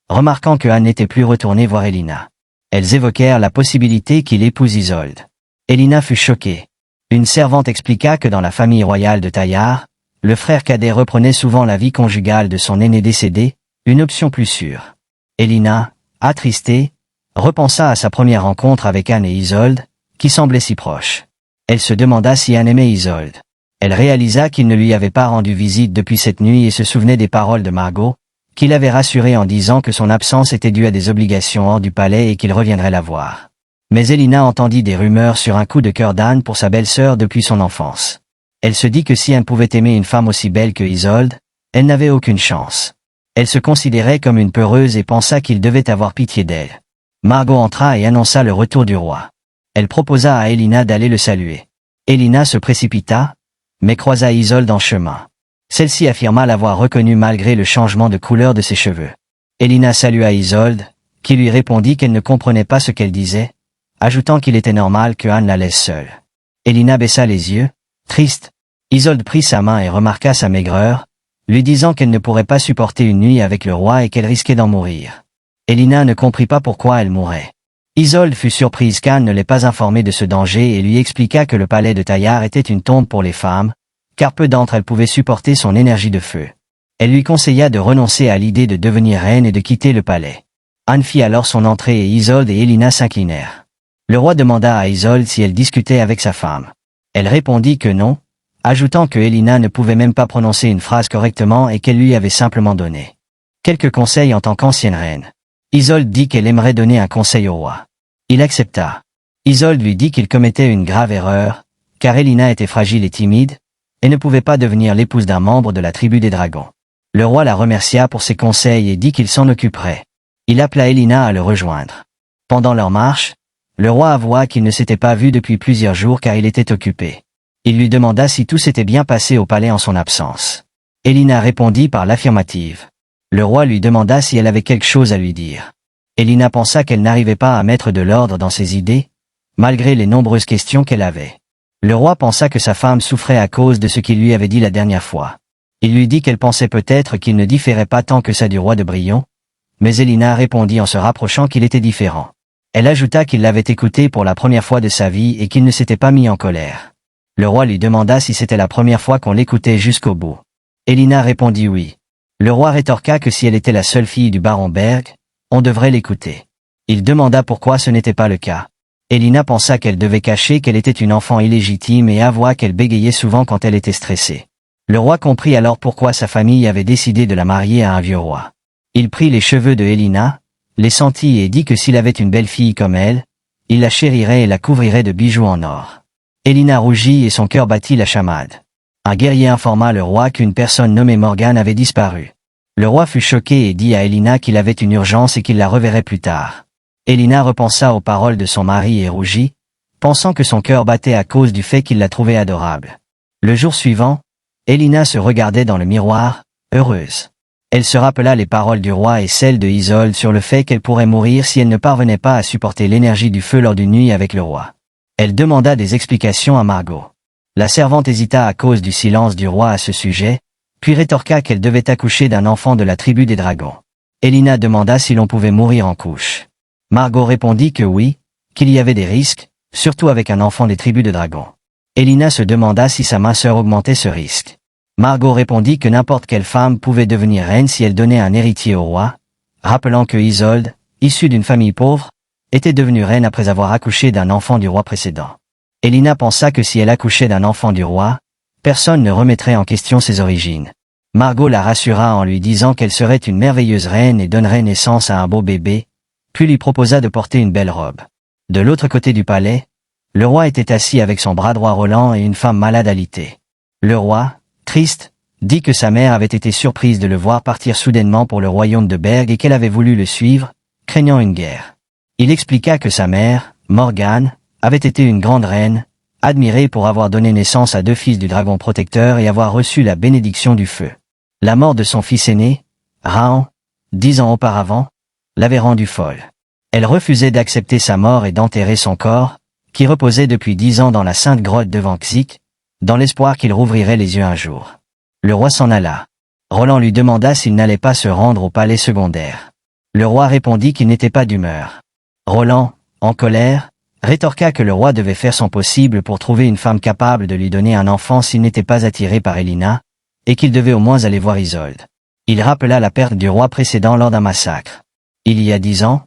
remarquant que Anne n'était plus retournée voir Elina. Elles évoquèrent la possibilité qu'il épouse Isolde. Elina fut choquée. Une servante expliqua que dans la famille royale de Taillard, le frère cadet reprenait souvent la vie conjugale de son aîné décédé, une option plus sûre. Elina, attristée, repensa à sa première rencontre avec Anne et Isolde, qui semblaient si proches. Elle se demanda si Anne aimait Isolde. Elle réalisa qu'il ne lui avait pas rendu visite depuis cette nuit et se souvenait des paroles de Margot, qui l'avait rassurée en disant que son absence était due à des obligations hors du palais et qu'il reviendrait la voir. Mais Elina entendit des rumeurs sur un coup de cœur d'âne pour sa belle-sœur depuis son enfance. Elle se dit que si elle pouvait aimer une femme aussi belle que Isolde, elle n'avait aucune chance. Elle se considérait comme une peureuse et pensa qu'il devait avoir pitié d'elle. Margot entra et annonça le retour du roi. Elle proposa à Elina d'aller le saluer. Elina se précipita, mais croisa Isolde en chemin. Celle-ci affirma l'avoir reconnue malgré le changement de couleur de ses cheveux. Elina salua Isolde, qui lui répondit qu'elle ne comprenait pas ce qu'elle disait, ajoutant qu'il était normal que Anne la laisse seule. Elina baissa les yeux, triste. Isolde prit sa main et remarqua sa maigreur, lui disant qu'elle ne pourrait pas supporter une nuit avec le roi et qu'elle risquait d'en mourir. Elina ne comprit pas pourquoi elle mourrait. Isolde fut surprise qu'Anne ne l'ait pas informée de ce danger et lui expliqua que le palais de Taillard était une tombe pour les femmes, car peu d'entre elles pouvaient supporter son énergie de feu. Elle lui conseilla de renoncer à l'idée de devenir reine et de quitter le palais. Anne fit alors son entrée et Isolde et Elina s'inclinèrent. Le roi demanda à Isolde si elle discutait avec sa femme. Elle répondit que non, ajoutant que Elina ne pouvait même pas prononcer une phrase correctement et qu'elle lui avait simplement donné quelques conseils en tant qu'ancienne reine. Isolde dit qu'elle aimerait donner un conseil au roi. Il accepta. Isolde lui dit qu'il commettait une grave erreur, car Elina était fragile et timide, et ne pouvait pas devenir l'épouse d'un membre de la tribu des dragons. Le roi la remercia pour ses conseils et dit qu'il s'en occuperait. Il appela Elina à le rejoindre. Pendant leur marche, le roi avoua qu'il ne s'était pas vu depuis plusieurs jours car il était occupé. Il lui demanda si tout s'était bien passé au palais en son absence. Elina répondit par l'affirmative. Le roi lui demanda si elle avait quelque chose à lui dire. Elina pensa qu'elle n'arrivait pas à mettre de l'ordre dans ses idées, malgré les nombreuses questions qu'elle avait. Le roi pensa que sa femme souffrait à cause de ce qu'il lui avait dit la dernière fois. Il lui dit qu'elle pensait peut-être qu'il ne différait pas tant que ça du roi de Brillon, mais Elina répondit en se rapprochant qu'il était différent. Elle ajouta qu'il l'avait écouté pour la première fois de sa vie et qu'il ne s'était pas mis en colère. Le roi lui demanda si c'était la première fois qu'on l'écoutait jusqu'au bout. Elina répondit oui. Le roi rétorqua que si elle était la seule fille du baron Berg, on devrait l'écouter. Il demanda pourquoi ce n'était pas le cas. Elina pensa qu'elle devait cacher qu'elle était une enfant illégitime et avoua qu'elle bégayait souvent quand elle était stressée. Le roi comprit alors pourquoi sa famille avait décidé de la marier à un vieux roi. Il prit les cheveux de Elina, les sentit et dit que s'il avait une belle fille comme elle, il la chérirait et la couvrirait de bijoux en or. Elina rougit et son cœur battit la chamade. Un guerrier informa le roi qu'une personne nommée Morgane avait disparu. Le roi fut choqué et dit à Elina qu'il avait une urgence et qu'il la reverrait plus tard. Elina repensa aux paroles de son mari et rougit, pensant que son cœur battait à cause du fait qu'il la trouvait adorable. Le jour suivant, Elina se regardait dans le miroir, heureuse. Elle se rappela les paroles du roi et celles de Isolde sur le fait qu'elle pourrait mourir si elle ne parvenait pas à supporter l'énergie du feu lors d'une nuit avec le roi. Elle demanda des explications à Margot. La servante hésita à cause du silence du roi à ce sujet, puis rétorqua qu'elle devait accoucher d'un enfant de la tribu des dragons. Elina demanda si l'on pouvait mourir en couche. Margot répondit que oui, qu'il y avait des risques, surtout avec un enfant des tribus de dragons. Elina se demanda si sa minceur augmentait ce risque. Margot répondit que n'importe quelle femme pouvait devenir reine si elle donnait un héritier au roi, rappelant que Isolde, issue d'une famille pauvre, était devenue reine après avoir accouché d'un enfant du roi précédent. Elina pensa que si elle accouchait d'un enfant du roi, personne ne remettrait en question ses origines. Margot la rassura en lui disant qu'elle serait une merveilleuse reine et donnerait naissance à un beau bébé, puis lui proposa de porter une belle robe. De l'autre côté du palais, le roi était assis avec son bras droit Roland et une femme malade alitée. Le roi, triste, dit que sa mère avait été surprise de le voir partir soudainement pour le royaume de Berg et qu'elle avait voulu le suivre, craignant une guerre. Il expliqua que sa mère, Morgane, avait été une grande reine, admirée pour avoir donné naissance à 2 fils du dragon protecteur et avoir reçu la bénédiction du feu. La mort de son fils aîné, Raon, 10 ans auparavant, l'avait rendue folle. Elle refusait d'accepter sa mort et d'enterrer son corps, qui reposait depuis 10 ans dans la sainte grotte devant Xic, dans l'espoir qu'il rouvrirait les yeux un jour. Le roi s'en alla. Roland lui demanda s'il n'allait pas se rendre au palais secondaire. Le roi répondit qu'il n'était pas d'humeur. Roland, en colère, rétorqua que le roi devait faire son possible pour trouver une femme capable de lui donner un enfant s'il n'était pas attiré par Elina, et qu'il devait au moins aller voir Isolde. Il rappela la perte du roi précédent lors d'un massacre. Il y a 10 ans,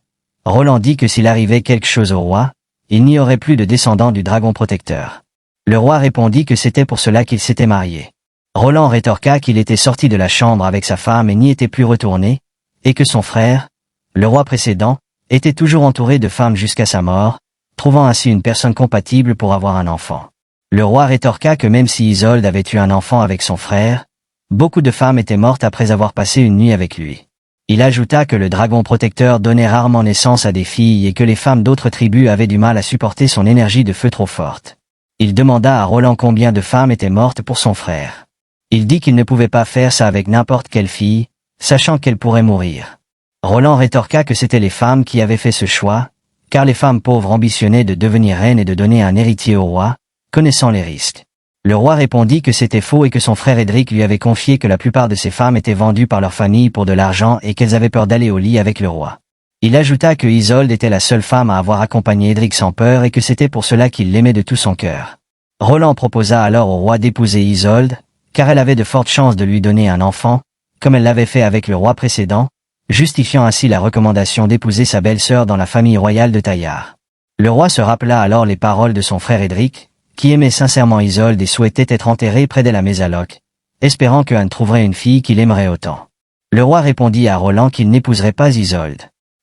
Roland dit que s'il arrivait quelque chose au roi, il n'y aurait plus de descendants du dragon protecteur. Le roi répondit que c'était pour cela qu'il s'était marié. Roland rétorqua qu'il était sorti de la chambre avec sa femme et n'y était plus retourné, et que son frère, le roi précédent, était toujours entouré de femmes jusqu'à sa mort, trouvant ainsi une personne compatible pour avoir un enfant. Le roi rétorqua que même si Isolde avait eu un enfant avec son frère, beaucoup de femmes étaient mortes après avoir passé une nuit avec lui. Il ajouta que le dragon protecteur donnait rarement naissance à des filles et que les femmes d'autres tribus avaient du mal à supporter son énergie de feu trop forte. Il demanda à Roland combien de femmes étaient mortes pour son frère. Il dit qu'il ne pouvait pas faire ça avec n'importe quelle fille, sachant qu'elle pourrait mourir. Roland rétorqua que c'étaient les femmes qui avaient fait ce choix, car les femmes pauvres ambitionnaient de devenir reines et de donner un héritier au roi, connaissant les risques. Le roi répondit que c'était faux et que son frère Édric lui avait confié que la plupart de ces femmes étaient vendues par leur famille pour de l'argent et qu'elles avaient peur d'aller au lit avec le roi. Il ajouta que Isolde était la seule femme à avoir accompagné Édric sans peur et que c'était pour cela qu'il l'aimait de tout son cœur. Roland proposa alors au roi d'épouser Isolde, car elle avait de fortes chances de lui donner un enfant, comme elle l'avait fait avec le roi précédent, justifiant ainsi la recommandation d'épouser sa belle-sœur dans la famille royale de Taillard. Le roi se rappela alors les paroles de son frère Édric, qui aimait sincèrement Isolde et souhaitait être enterré près d'elle à Mésaloc, espérant que Anne trouverait une fille qu'il aimerait autant. Le roi répondit à Roland qu'il n'épouserait pas Isolde.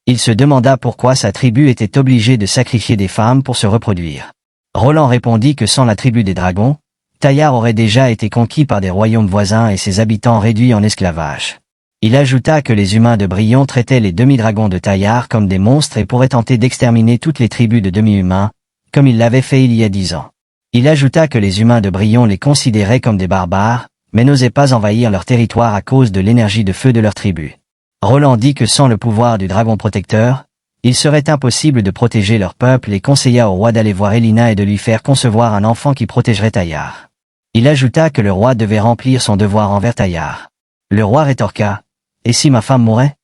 Il se demanda pourquoi sa tribu était obligée de sacrifier des femmes pour se reproduire. Roland répondit que sans la tribu des dragons, Taillard aurait déjà été conquis par des royaumes voisins et ses habitants réduits en esclavage. Il ajouta que les humains de Brion traitaient les demi-dragons de Taillard comme des monstres et pourraient tenter d'exterminer toutes les tribus de demi-humains, comme ils l'avaient fait il y a 10 ans. Il ajouta que les humains de Brion les considéraient comme des barbares, mais n'osaient pas envahir leur territoire à cause de l'énergie de feu de leur tribu. Roland dit que sans le pouvoir du dragon protecteur, il serait impossible de protéger leur peuple et conseilla au roi d'aller voir Elina et de lui faire concevoir un enfant qui protégerait Taillard. Il ajouta que le roi devait remplir son devoir envers Taillard. Le roi rétorqua, « Et si ma femme mourait ?»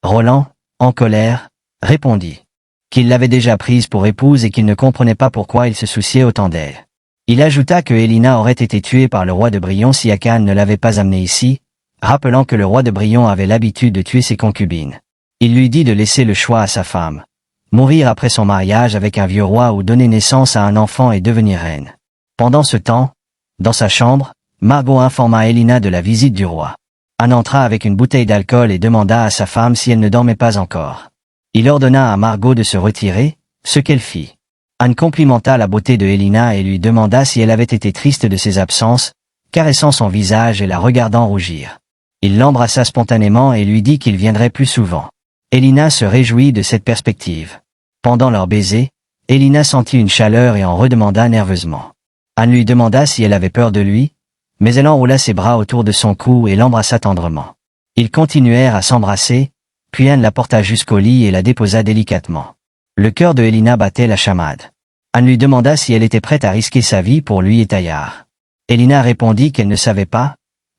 Roland, en colère, répondit qu'il l'avait déjà prise pour épouse et qu'il ne comprenait pas pourquoi il se souciait autant d'elle. Il ajouta que Elina aurait été tuée par le roi de Brion si Akan ne l'avait pas amenée ici, rappelant que le roi de Brion avait l'habitude de tuer ses concubines. Il lui dit de laisser le choix à sa femme, mourir après son mariage avec un vieux roi ou donner naissance à un enfant et devenir reine. Pendant ce temps, dans sa chambre, Margot informa Elina de la visite du roi. Anne entra avec une bouteille d'alcool et demanda à sa femme si elle ne dormait pas encore. Il ordonna à Margot de se retirer, ce qu'elle fit. Anne complimenta la beauté de Elina et lui demanda si elle avait été triste de ses absences, caressant son visage et la regardant rougir. Il l'embrassa spontanément et lui dit qu'il viendrait plus souvent. Elina se réjouit de cette perspective. Pendant leur baiser, Elina sentit une chaleur et en redemanda nerveusement. Anne lui demanda si elle avait peur de lui, mais elle enroula ses bras autour de son cou et l'embrassa tendrement. Ils continuèrent à s'embrasser, puis Anne la porta jusqu'au lit et la déposa délicatement. Le cœur de Elina battait la chamade. Anne lui demanda si elle était prête à risquer sa vie pour lui et Taillard. Elina répondit qu'elle ne savait pas,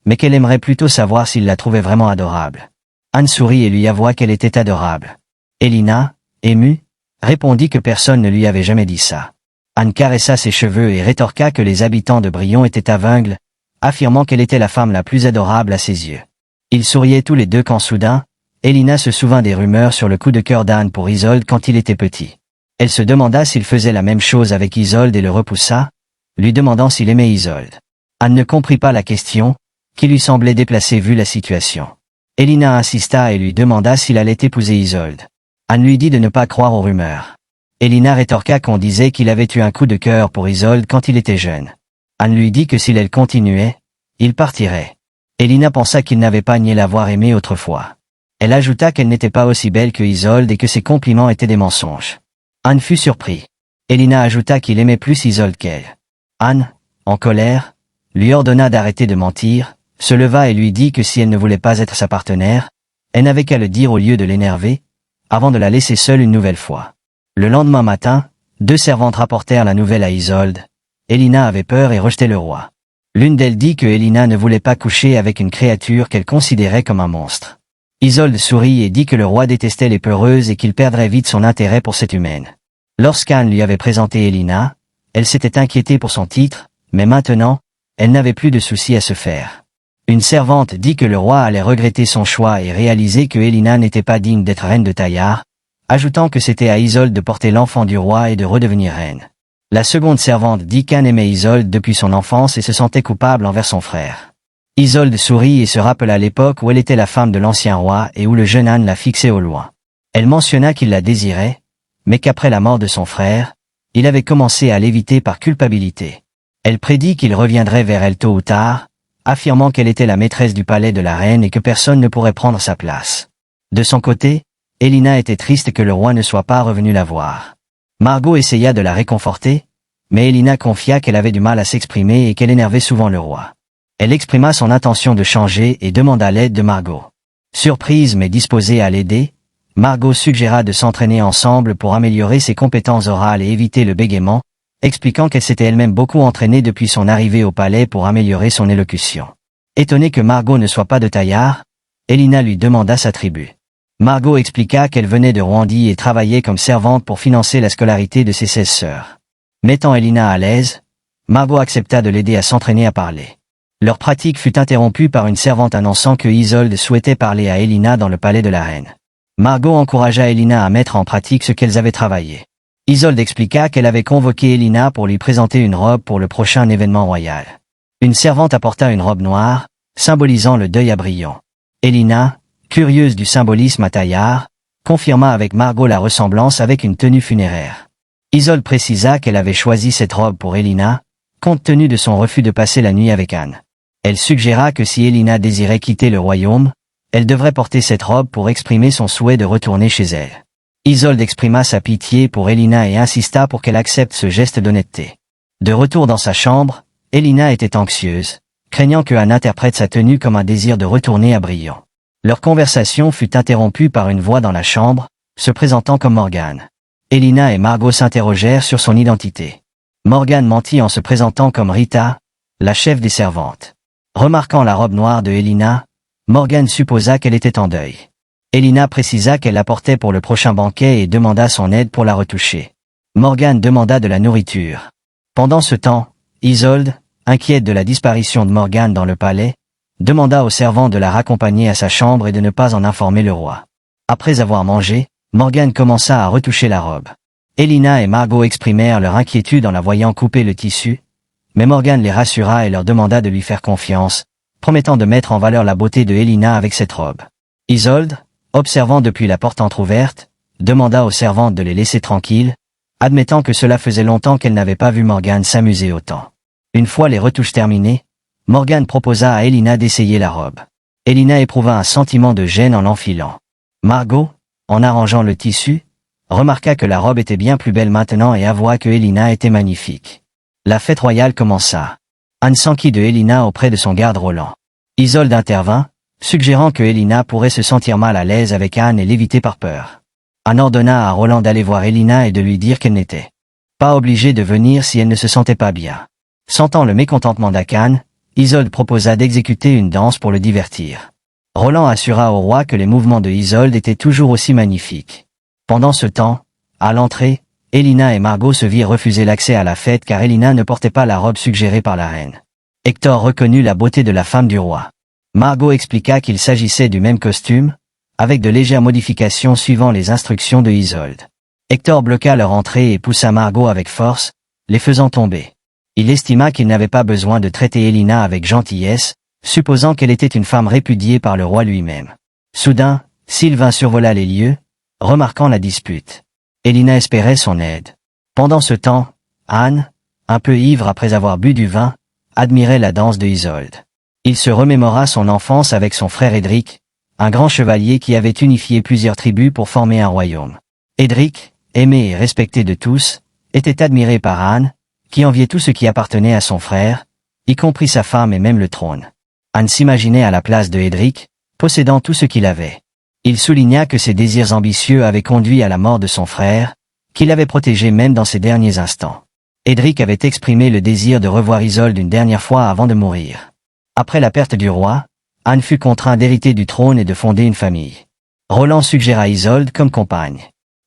mais qu'elle aimerait plutôt savoir s'il la trouvait vraiment adorable. Anne sourit et lui avoua qu'elle était adorable. Elina, émue, répondit que personne ne lui avait jamais dit ça. Anne caressa ses cheveux et rétorqua que les habitants de Brion étaient aveugles, affirmant qu'elle était la femme la plus adorable à ses yeux. Ils souriaient tous les deux quand soudain, Elina se souvint des rumeurs sur le coup de cœur d'Anne pour Isolde quand il était petit. Elle se demanda s'il faisait la même chose avec Isolde et le repoussa, lui demandant s'il aimait Isolde. Anne ne comprit pas la question, qui lui semblait déplacée vu la situation. Elina insista et lui demanda s'il allait épouser Isolde. Anne lui dit de ne pas croire aux rumeurs. Elina rétorqua qu'on disait qu'il avait eu un coup de cœur pour Isolde quand il était jeune. Anne lui dit que s'il elle continuait, il partirait. Elina pensa qu'il n'avait pas nié l'avoir aimée autrefois. Elle ajouta qu'elle n'était pas aussi belle que Isolde et que ses compliments étaient des mensonges. Anne fut surpris. Elina ajouta qu'il aimait plus Isolde qu'elle. Anne, en colère, lui ordonna d'arrêter de mentir, se leva et lui dit que si elle ne voulait pas être sa partenaire, elle n'avait qu'à le dire au lieu de l'énerver, avant de la laisser seule une nouvelle fois. Le lendemain matin, 2 servantes rapportèrent la nouvelle à Isolde. Elina avait peur et rejetait le roi. L'une d'elles dit que Elina ne voulait pas coucher avec une créature qu'elle considérait comme un monstre. Isolde sourit et dit que le roi détestait les peureuses et qu'il perdrait vite son intérêt pour cette humaine. Lorsqu'Anne lui avait présenté Elina, elle s'était inquiétée pour son titre, mais maintenant, elle n'avait plus de soucis à se faire. Une servante dit que le roi allait regretter son choix et réaliser que Elina n'était pas digne d'être reine de Taillard, ajoutant que c'était à Isolde de porter l'enfant du roi et de redevenir reine. La seconde servante dit qu'Anne aimait Isolde depuis son enfance et se sentait coupable envers son frère. Isolde sourit et se rappela l'époque où elle était la femme de l'ancien roi et où le jeune Anne la fixait au loin. Elle mentionna qu'il la désirait, mais qu'après la mort de son frère, il avait commencé à l'éviter par culpabilité. Elle prédit qu'il reviendrait vers elle tôt ou tard, affirmant qu'elle était la maîtresse du palais de la reine et que personne ne pourrait prendre sa place. De son côté, Elina était triste que le roi ne soit pas revenu la voir. Margot essaya de la réconforter, mais Elina confia qu'elle avait du mal à s'exprimer et qu'elle énervait souvent le roi. Elle exprima son intention de changer et demanda l'aide de Margot. Surprise mais disposée à l'aider, Margot suggéra de s'entraîner ensemble pour améliorer ses compétences orales et éviter le bégaiement, expliquant qu'elle s'était elle-même beaucoup entraînée depuis son arrivée au palais pour améliorer son élocution. Étonnée que Margot ne soit pas de taillard, Elina lui demanda sa tribu. Margot expliqua qu'elle venait de Rwandie et travaillait comme servante pour financer la scolarité de ses 16 sœurs. Mettant Elina à l'aise, Margot accepta de l'aider à s'entraîner à parler. Leur pratique fut interrompue par une servante annonçant que Isolde souhaitait parler à Elina dans le palais de la reine. Margot encouragea Elina à mettre en pratique ce qu'elles avaient travaillé. Isolde expliqua qu'elle avait convoqué Elina pour lui présenter une robe pour le prochain événement royal. Une servante apporta une robe noire, symbolisant le deuil à Brillon. Elina, curieuse du symbolisme à taillard, confirma avec Margot la ressemblance avec une tenue funéraire. Isolde précisa qu'elle avait choisi cette robe pour Elina, compte tenu de son refus de passer la nuit avec Anne. Elle suggéra que si Elina désirait quitter le royaume, elle devrait porter cette robe pour exprimer son souhait de retourner chez elle. Isolde exprima sa pitié pour Elina et insista pour qu'elle accepte ce geste d'honnêteté. De retour dans sa chambre, Elina était anxieuse, craignant que Anne interprète sa tenue comme un désir de retourner à Brillon. Leur conversation fut interrompue par une voix dans la chambre, se présentant comme Morgane. Elina et Margot s'interrogèrent sur son identité. Morgane mentit en se présentant comme Rita, la chef des servantes. Remarquant la robe noire de Elina, Morgane supposa qu'elle était en deuil. Elina précisa qu'elle la portait pour le prochain banquet et demanda son aide pour la retoucher. Morgane demanda de la nourriture. Pendant ce temps, Isolde, inquiète de la disparition de Morgane dans le palais, demanda aux servants de la raccompagner à sa chambre et de ne pas en informer le roi. Après avoir mangé, Morgane commença à retoucher la robe. Elina et Margot exprimèrent leur inquiétude en la voyant couper le tissu, mais Morgane les rassura et leur demanda de lui faire confiance, promettant de mettre en valeur la beauté de Elina avec cette robe. Isolde, observant depuis la porte entr'ouverte, demanda aux servantes de les laisser tranquilles, admettant que cela faisait longtemps qu'elle n'avait pas vu Morgane s'amuser autant. Une fois les retouches terminées, Morgane proposa à Elina d'essayer la robe. Elina éprouva un sentiment de gêne en l'enfilant. Margot, en arrangeant le tissu, remarqua que la robe était bien plus belle maintenant et avoua que Elina était magnifique. La fête royale commença. Anne s'enquit de Elina auprès de son garde Roland. Isolde intervint, suggérant que Elina pourrait se sentir mal à l'aise avec Anne et l'éviter par peur. Anne ordonna à Roland d'aller voir Elina et de lui dire qu'elle n'était pas obligée de venir si elle ne se sentait pas bien. Sentant le mécontentement d'Anne, Isolde proposa d'exécuter une danse pour le divertir. Roland assura au roi que les mouvements de Isolde étaient toujours aussi magnifiques. Pendant ce temps, à l'entrée, Elina et Margot se virent refuser l'accès à la fête car Elina ne portait pas la robe suggérée par la reine. Hector reconnut la beauté de la femme du roi. Margot expliqua qu'il s'agissait du même costume, avec de légères modifications suivant les instructions de Isolde. Hector bloqua leur entrée et poussa Margot avec force, les faisant tomber. Il estima qu'il n'avait pas besoin de traiter Elina avec gentillesse, supposant qu'elle était une femme répudiée par le roi lui-même. Soudain, Sylvain survola les lieux, remarquant la dispute. Elina espérait son aide. Pendant ce temps, Anne, un peu ivre après avoir bu du vin, admirait la danse de Isolde. Il se remémora son enfance avec son frère Édric, un grand chevalier qui avait unifié plusieurs tribus pour former un royaume. Édric, aimé et respecté de tous, était admiré par Anne, qui enviait tout ce qui appartenait à son frère, y compris sa femme et même le trône. Anne s'imaginait à la place de Édric, possédant tout ce qu'il avait. Il souligna que ses désirs ambitieux avaient conduit à la mort de son frère, qu'il avait protégé même dans ses derniers instants. Édric avait exprimé le désir de revoir Isolde une dernière fois avant de mourir. Après la perte du roi, Anne fut contraint d'hériter du trône et de fonder une famille. Roland suggéra Isolde comme compagne.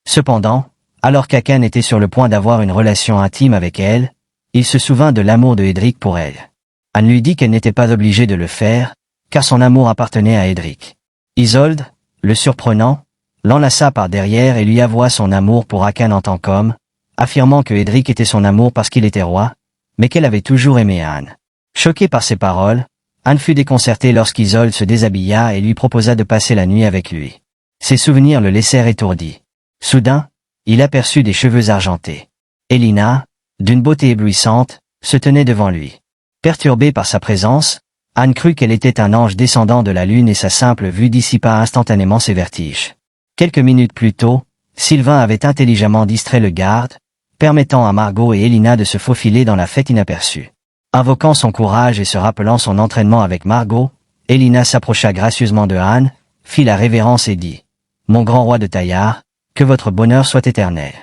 Cependant, alors qu'Akan était sur le point d'avoir une relation intime avec elle, il se souvint de l'amour de Édric pour elle. Anne lui dit qu'elle n'était pas obligée de le faire, car son amour appartenait à Édric. Isolde, le surprenant, l'enlaça par derrière et lui avoua son amour pour Akan en tant qu'homme, affirmant que Edric était son amour parce qu'il était roi, mais qu'elle avait toujours aimé Anne. Choquée par ces paroles, Anne fut déconcertée lorsqu'Isolde se déshabilla et lui proposa de passer la nuit avec lui. Ses souvenirs le laissèrent étourdi. Soudain, il aperçut des cheveux argentés. Elina, d'une beauté éblouissante, se tenait devant lui. Perturbée par sa présence, Anne crut qu'elle était un ange descendant de la lune et sa simple vue dissipa instantanément ses vertiges. Quelques minutes plus tôt, Sylvain avait intelligemment distrait le garde, permettant à Margot et Elina de se faufiler dans la fête inaperçue. Invoquant son courage et se rappelant son entraînement avec Margot, Elina s'approcha gracieusement de Anne, fit la révérence et dit « Mon grand roi de Taillard, que votre bonheur soit éternel. »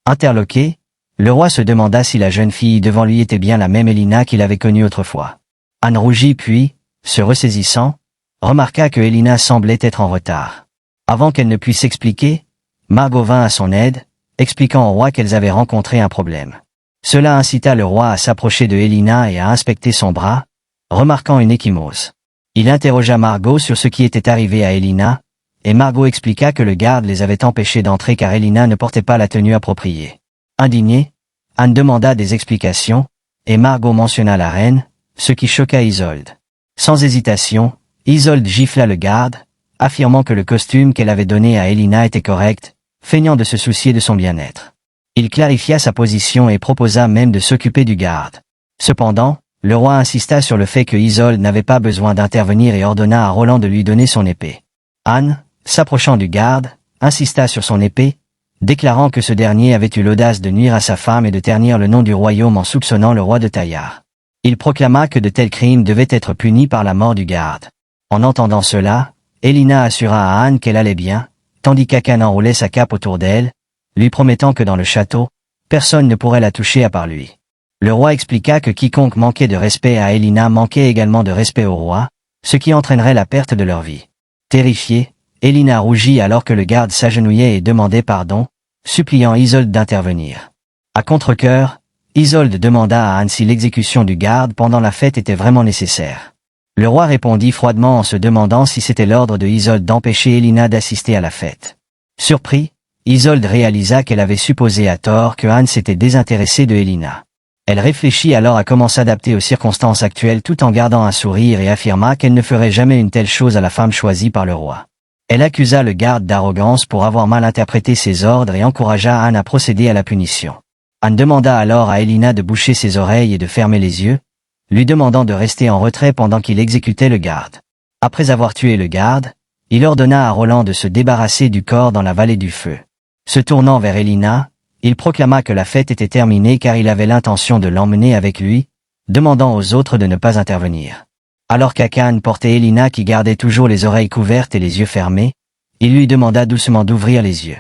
Interloqué, le roi se demanda si la jeune fille devant lui était bien la même Elina qu'il avait connue autrefois. Anne rougit puis, se ressaisissant, remarqua que Elina semblait être en retard. Avant qu'elle ne puisse s'expliquer, Margot vint à son aide, expliquant au roi qu'elles avaient rencontré un problème. Cela incita le roi à s'approcher de Elina et à inspecter son bras, remarquant une ecchymose. Il interrogea Margot sur ce qui était arrivé à Elina, et Margot expliqua que le garde les avait empêchés d'entrer car Elina ne portait pas la tenue appropriée. Indignée, Anne demanda des explications, et Margot mentionna la reine, ce qui choqua Isolde. Sans hésitation, Isolde gifla le garde, affirmant que le costume qu'elle avait donné à Elina était correct, feignant de se soucier de son bien-être. Il clarifia sa position et proposa même de s'occuper du garde. Cependant, le roi insista sur le fait que Isolde n'avait pas besoin d'intervenir et ordonna à Roland de lui donner son épée. Anne, s'approchant du garde, insista sur son épée, déclarant que ce dernier avait eu l'audace de nuire à sa femme et de ternir le nom du royaume en soupçonnant le roi de Taillard. Il proclama que de tels crimes devaient être punis par la mort du garde. En entendant cela, Elina assura à Anne qu'elle allait bien, tandis qu'Akan enroulait sa cape autour d'elle, lui promettant que dans le château, personne ne pourrait la toucher à part lui. Le roi expliqua que quiconque manquait de respect à Elina manquait également de respect au roi, ce qui entraînerait la perte de leur vie. Terrifiée, Elina rougit alors que le garde s'agenouillait et demandait pardon, suppliant Isolde d'intervenir. À contre-cœur, Isolde demanda à Anne si l'exécution du garde pendant la fête était vraiment nécessaire. Le roi répondit froidement en se demandant si c'était l'ordre de Isolde d'empêcher Elina d'assister à la fête. Surpris, Isolde réalisa qu'elle avait supposé à tort que Anne s'était désintéressée de Elina. Elle réfléchit alors à comment s'adapter aux circonstances actuelles tout en gardant un sourire et affirma qu'elle ne ferait jamais une telle chose à la femme choisie par le roi. Elle accusa le garde d'arrogance pour avoir mal interprété ses ordres et encouragea Anne à procéder à la punition. Anne demanda alors à Elina de boucher ses oreilles et de fermer les yeux, lui demandant de rester en retrait pendant qu'il exécutait le garde. Après avoir tué le garde, il ordonna à Roland de se débarrasser du corps dans la vallée du feu. Se tournant vers Elina, il proclama que la fête était terminée car il avait l'intention de l'emmener avec lui, demandant aux autres de ne pas intervenir. Alors qu'Akan portait Elina qui gardait toujours les oreilles couvertes et les yeux fermés, il lui demanda doucement d'ouvrir les yeux.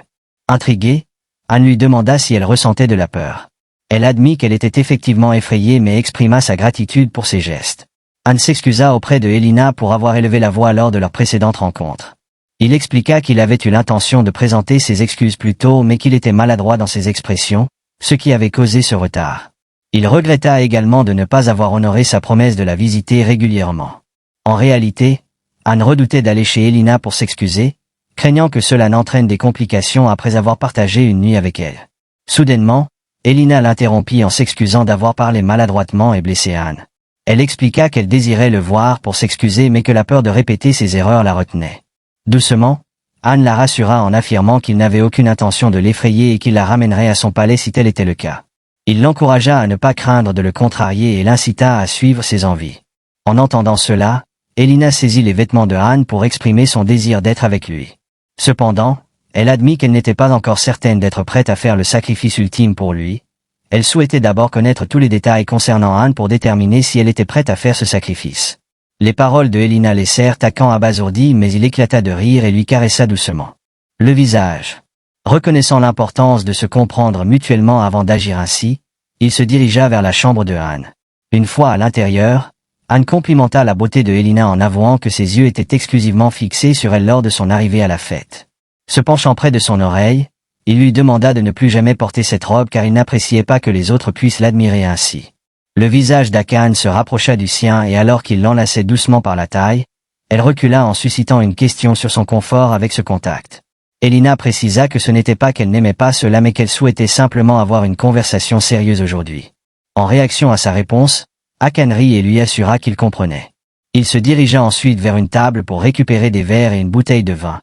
Intriguée, Anne lui demanda si elle ressentait de la peur. Elle admit qu'elle était effectivement effrayée mais exprima sa gratitude pour ses gestes. Anne s'excusa auprès de Elina pour avoir élevé la voix lors de leur précédente rencontre. Il expliqua qu'il avait eu l'intention de présenter ses excuses plus tôt mais qu'il était maladroit dans ses expressions, ce qui avait causé ce retard. Il regretta également de ne pas avoir honoré sa promesse de la visiter régulièrement. En réalité, Anne redoutait d'aller chez Elina pour s'excuser, craignant que cela n'entraîne des complications après avoir partagé une nuit avec elle. Soudainement, Elina l'interrompit en s'excusant d'avoir parlé maladroitement et blessé Anne. Elle expliqua qu'elle désirait le voir pour s'excuser mais que la peur de répéter ses erreurs la retenait. Doucement, Anne la rassura en affirmant qu'il n'avait aucune intention de l'effrayer et qu'il la ramènerait à son palais si tel était le cas. Il l'encouragea à ne pas craindre de le contrarier et l'incita à suivre ses envies. En entendant cela, Elina saisit les vêtements de Anne pour exprimer son désir d'être avec lui. Cependant, elle admit qu'elle n'était pas encore certaine d'être prête à faire le sacrifice ultime pour lui. Elle souhaitait d'abord connaître tous les détails concernant Anne pour déterminer si elle était prête à faire ce sacrifice. Les paroles de Elina laissèrent Akan abasourdi mais il éclata de rire et lui caressa doucement le visage. Reconnaissant l'importance de se comprendre mutuellement avant d'agir ainsi, il se dirigea vers la chambre de Anne. Une fois à l'intérieur, Anne complimenta la beauté de Elina en avouant que ses yeux étaient exclusivement fixés sur elle lors de son arrivée à la fête. Se penchant près de son oreille, il lui demanda de ne plus jamais porter cette robe car il n'appréciait pas que les autres puissent l'admirer ainsi. Le visage d'Akan se rapprocha du sien et alors qu'il l'enlaçait doucement par la taille, elle recula en suscitant une question sur son confort avec ce contact. Elina précisa que ce n'était pas qu'elle n'aimait pas cela mais qu'elle souhaitait simplement avoir une conversation sérieuse aujourd'hui. En réaction à sa réponse, Hakan rit et lui assura qu'il comprenait. Il se dirigea ensuite vers une table pour récupérer des verres et une bouteille de vin.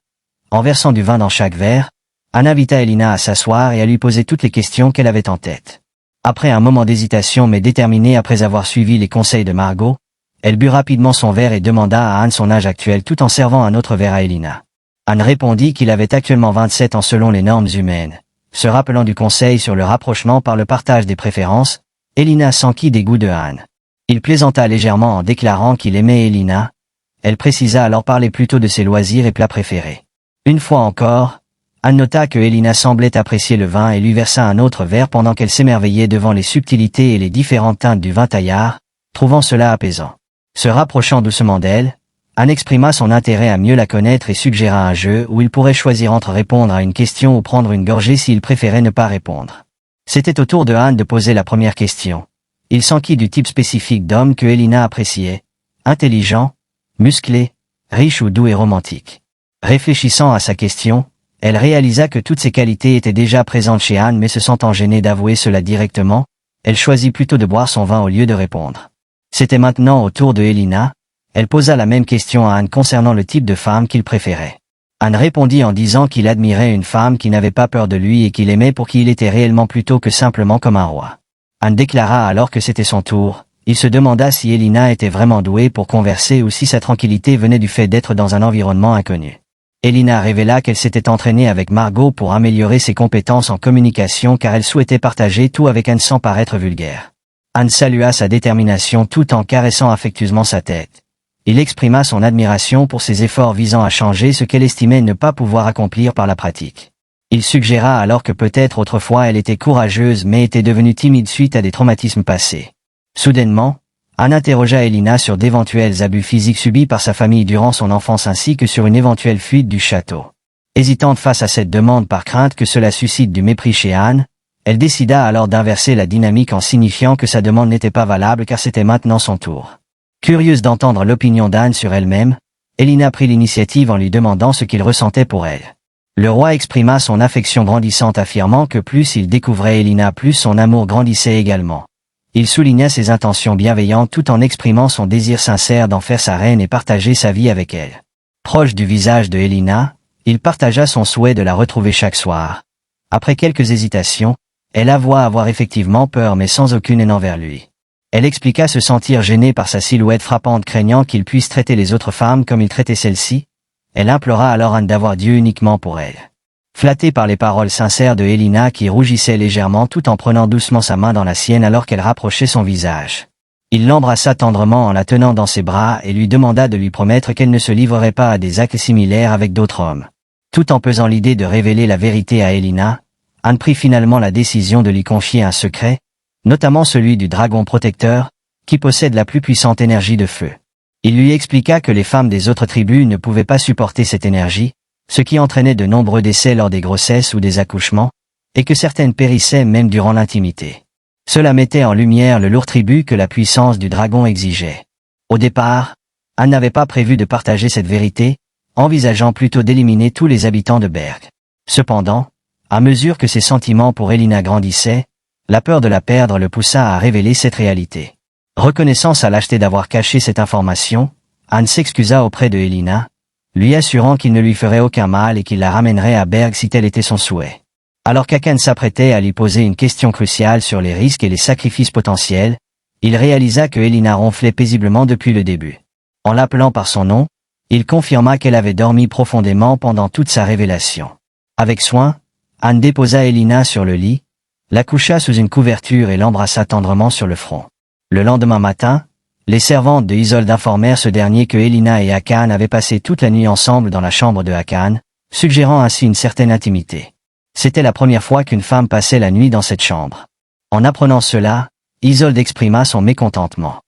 En versant du vin dans chaque verre, Han invita Elina à s'asseoir et à lui poser toutes les questions qu'elle avait en tête. Après un moment d'hésitation mais déterminée après avoir suivi les conseils de Margot, elle but rapidement son verre et demanda à Han son âge actuel tout en servant un autre verre à Elina. Han répondit qu'il avait actuellement 27 ans selon les normes humaines. Se rappelant du conseil sur le rapprochement par le partage des préférences, Elina s'enquit des goûts de Han. Il plaisanta légèrement en déclarant qu'il aimait Elina. Elle précisa alors parler plutôt de ses loisirs et plats préférés. Une fois encore, Han nota que Elina semblait apprécier le vin et lui versa un autre verre pendant qu'elle s'émerveillait devant les subtilités et les différentes teintes du vin taillard, trouvant cela apaisant. Se rapprochant doucement d'elle, Han exprima son intérêt à mieux la connaître et suggéra un jeu où il pourrait choisir entre répondre à une question ou prendre une gorgée s'il préférait ne pas répondre. C'était au tour de Han de poser la première question. Il s'enquit du type spécifique d'homme que Elina appréciait, intelligent, musclé, riche ou doux et romantique. Réfléchissant à sa question, elle réalisa que toutes ces qualités étaient déjà présentes chez Han mais se sentant gênée d'avouer cela directement, elle choisit plutôt de boire son vin au lieu de répondre. C'était maintenant au tour de Elina. Elle posa la même question à Han concernant le type de femme qu'il préférait. Han répondit en disant qu'il admirait une femme qui n'avait pas peur de lui et qu'il aimait pour qui il était réellement plutôt que simplement comme un roi. Han déclara alors que c'était son tour. Il se demanda si Elina était vraiment douée pour converser ou si sa tranquillité venait du fait d'être dans un environnement inconnu. Elina révéla qu'elle s'était entraînée avec Margot pour améliorer ses compétences en communication car elle souhaitait partager tout avec Han sans paraître vulgaire. Han salua sa détermination tout en caressant affectueusement sa tête. Il exprima son admiration pour ses efforts visant à changer ce qu'elle estimait ne pas pouvoir accomplir par la pratique. Il suggéra alors que peut-être autrefois elle était courageuse mais était devenue timide suite à des traumatismes passés. Soudainement, Han interrogea Elina sur d'éventuels abus physiques subis par sa famille durant son enfance ainsi que sur une éventuelle fuite du château. Hésitante face à cette demande par crainte que cela suscite du mépris chez Han, elle décida alors d'inverser la dynamique en signifiant que sa demande n'était pas valable car c'était maintenant son tour. Curieuse d'entendre l'opinion d'Han sur elle-même, Elina prit l'initiative en lui demandant ce qu'il ressentait pour elle. Le roi exprima son affection grandissante affirmant que plus il découvrait Elina plus son amour grandissait également. Il souligna ses intentions bienveillantes tout en exprimant son désir sincère d'en faire sa reine et partager sa vie avec elle. Proche du visage de Elina, il partagea son souhait de la retrouver chaque soir. Après quelques hésitations, elle avoua avoir effectivement peur mais sans aucune haine envers lui. Elle expliqua se sentir gênée par sa silhouette frappante craignant qu'il puisse traiter les autres femmes comme il traitait celle-ci. Elle implora alors Han d'avoir Dieu uniquement pour elle. Flattée par les paroles sincères de Elina qui rougissait légèrement tout en prenant doucement sa main dans la sienne alors qu'elle rapprochait son visage. Il l'embrassa tendrement en la tenant dans ses bras et lui demanda de lui promettre qu'elle ne se livrerait pas à des actes similaires avec d'autres hommes. Tout en pesant l'idée de révéler la vérité à Elina, Han prit finalement la décision de lui confier un secret, notamment celui du dragon protecteur, qui possède la plus puissante énergie de feu. Il lui expliqua que les femmes des autres tribus ne pouvaient pas supporter cette énergie, ce qui entraînait de nombreux décès lors des grossesses ou des accouchements, et que certaines périssaient même durant l'intimité. Cela mettait en lumière le lourd tribut que la puissance du dragon exigeait. Au départ, Han n'avait pas prévu de partager cette vérité, envisageant plutôt d'éliminer tous les habitants de Berg. Cependant, à mesure que ses sentiments pour Elina grandissaient, la peur de la perdre le poussa à révéler cette réalité. Reconnaissant sa lâcheté d'avoir caché cette information, Han s'excusa auprès de Elina, lui assurant qu'il ne lui ferait aucun mal et qu'il la ramènerait à Berg si tel était son souhait. Alors qu'Hakan s'apprêtait à lui poser une question cruciale sur les risques et les sacrifices potentiels, il réalisa que Elina ronflait paisiblement depuis le début. En l'appelant par son nom, il confirma qu'elle avait dormi profondément pendant toute sa révélation. Avec soin, Han déposa Elina sur le lit, la coucha sous une couverture et l'embrassa tendrement sur le front. Le lendemain matin, les servantes de Isolde informèrent ce dernier que Elina et Hakan avaient passé toute la nuit ensemble dans la chambre de Hakan, suggérant ainsi une certaine intimité. C'était la première fois qu'une femme passait la nuit dans cette chambre. En apprenant cela, Isolde exprima son mécontentement.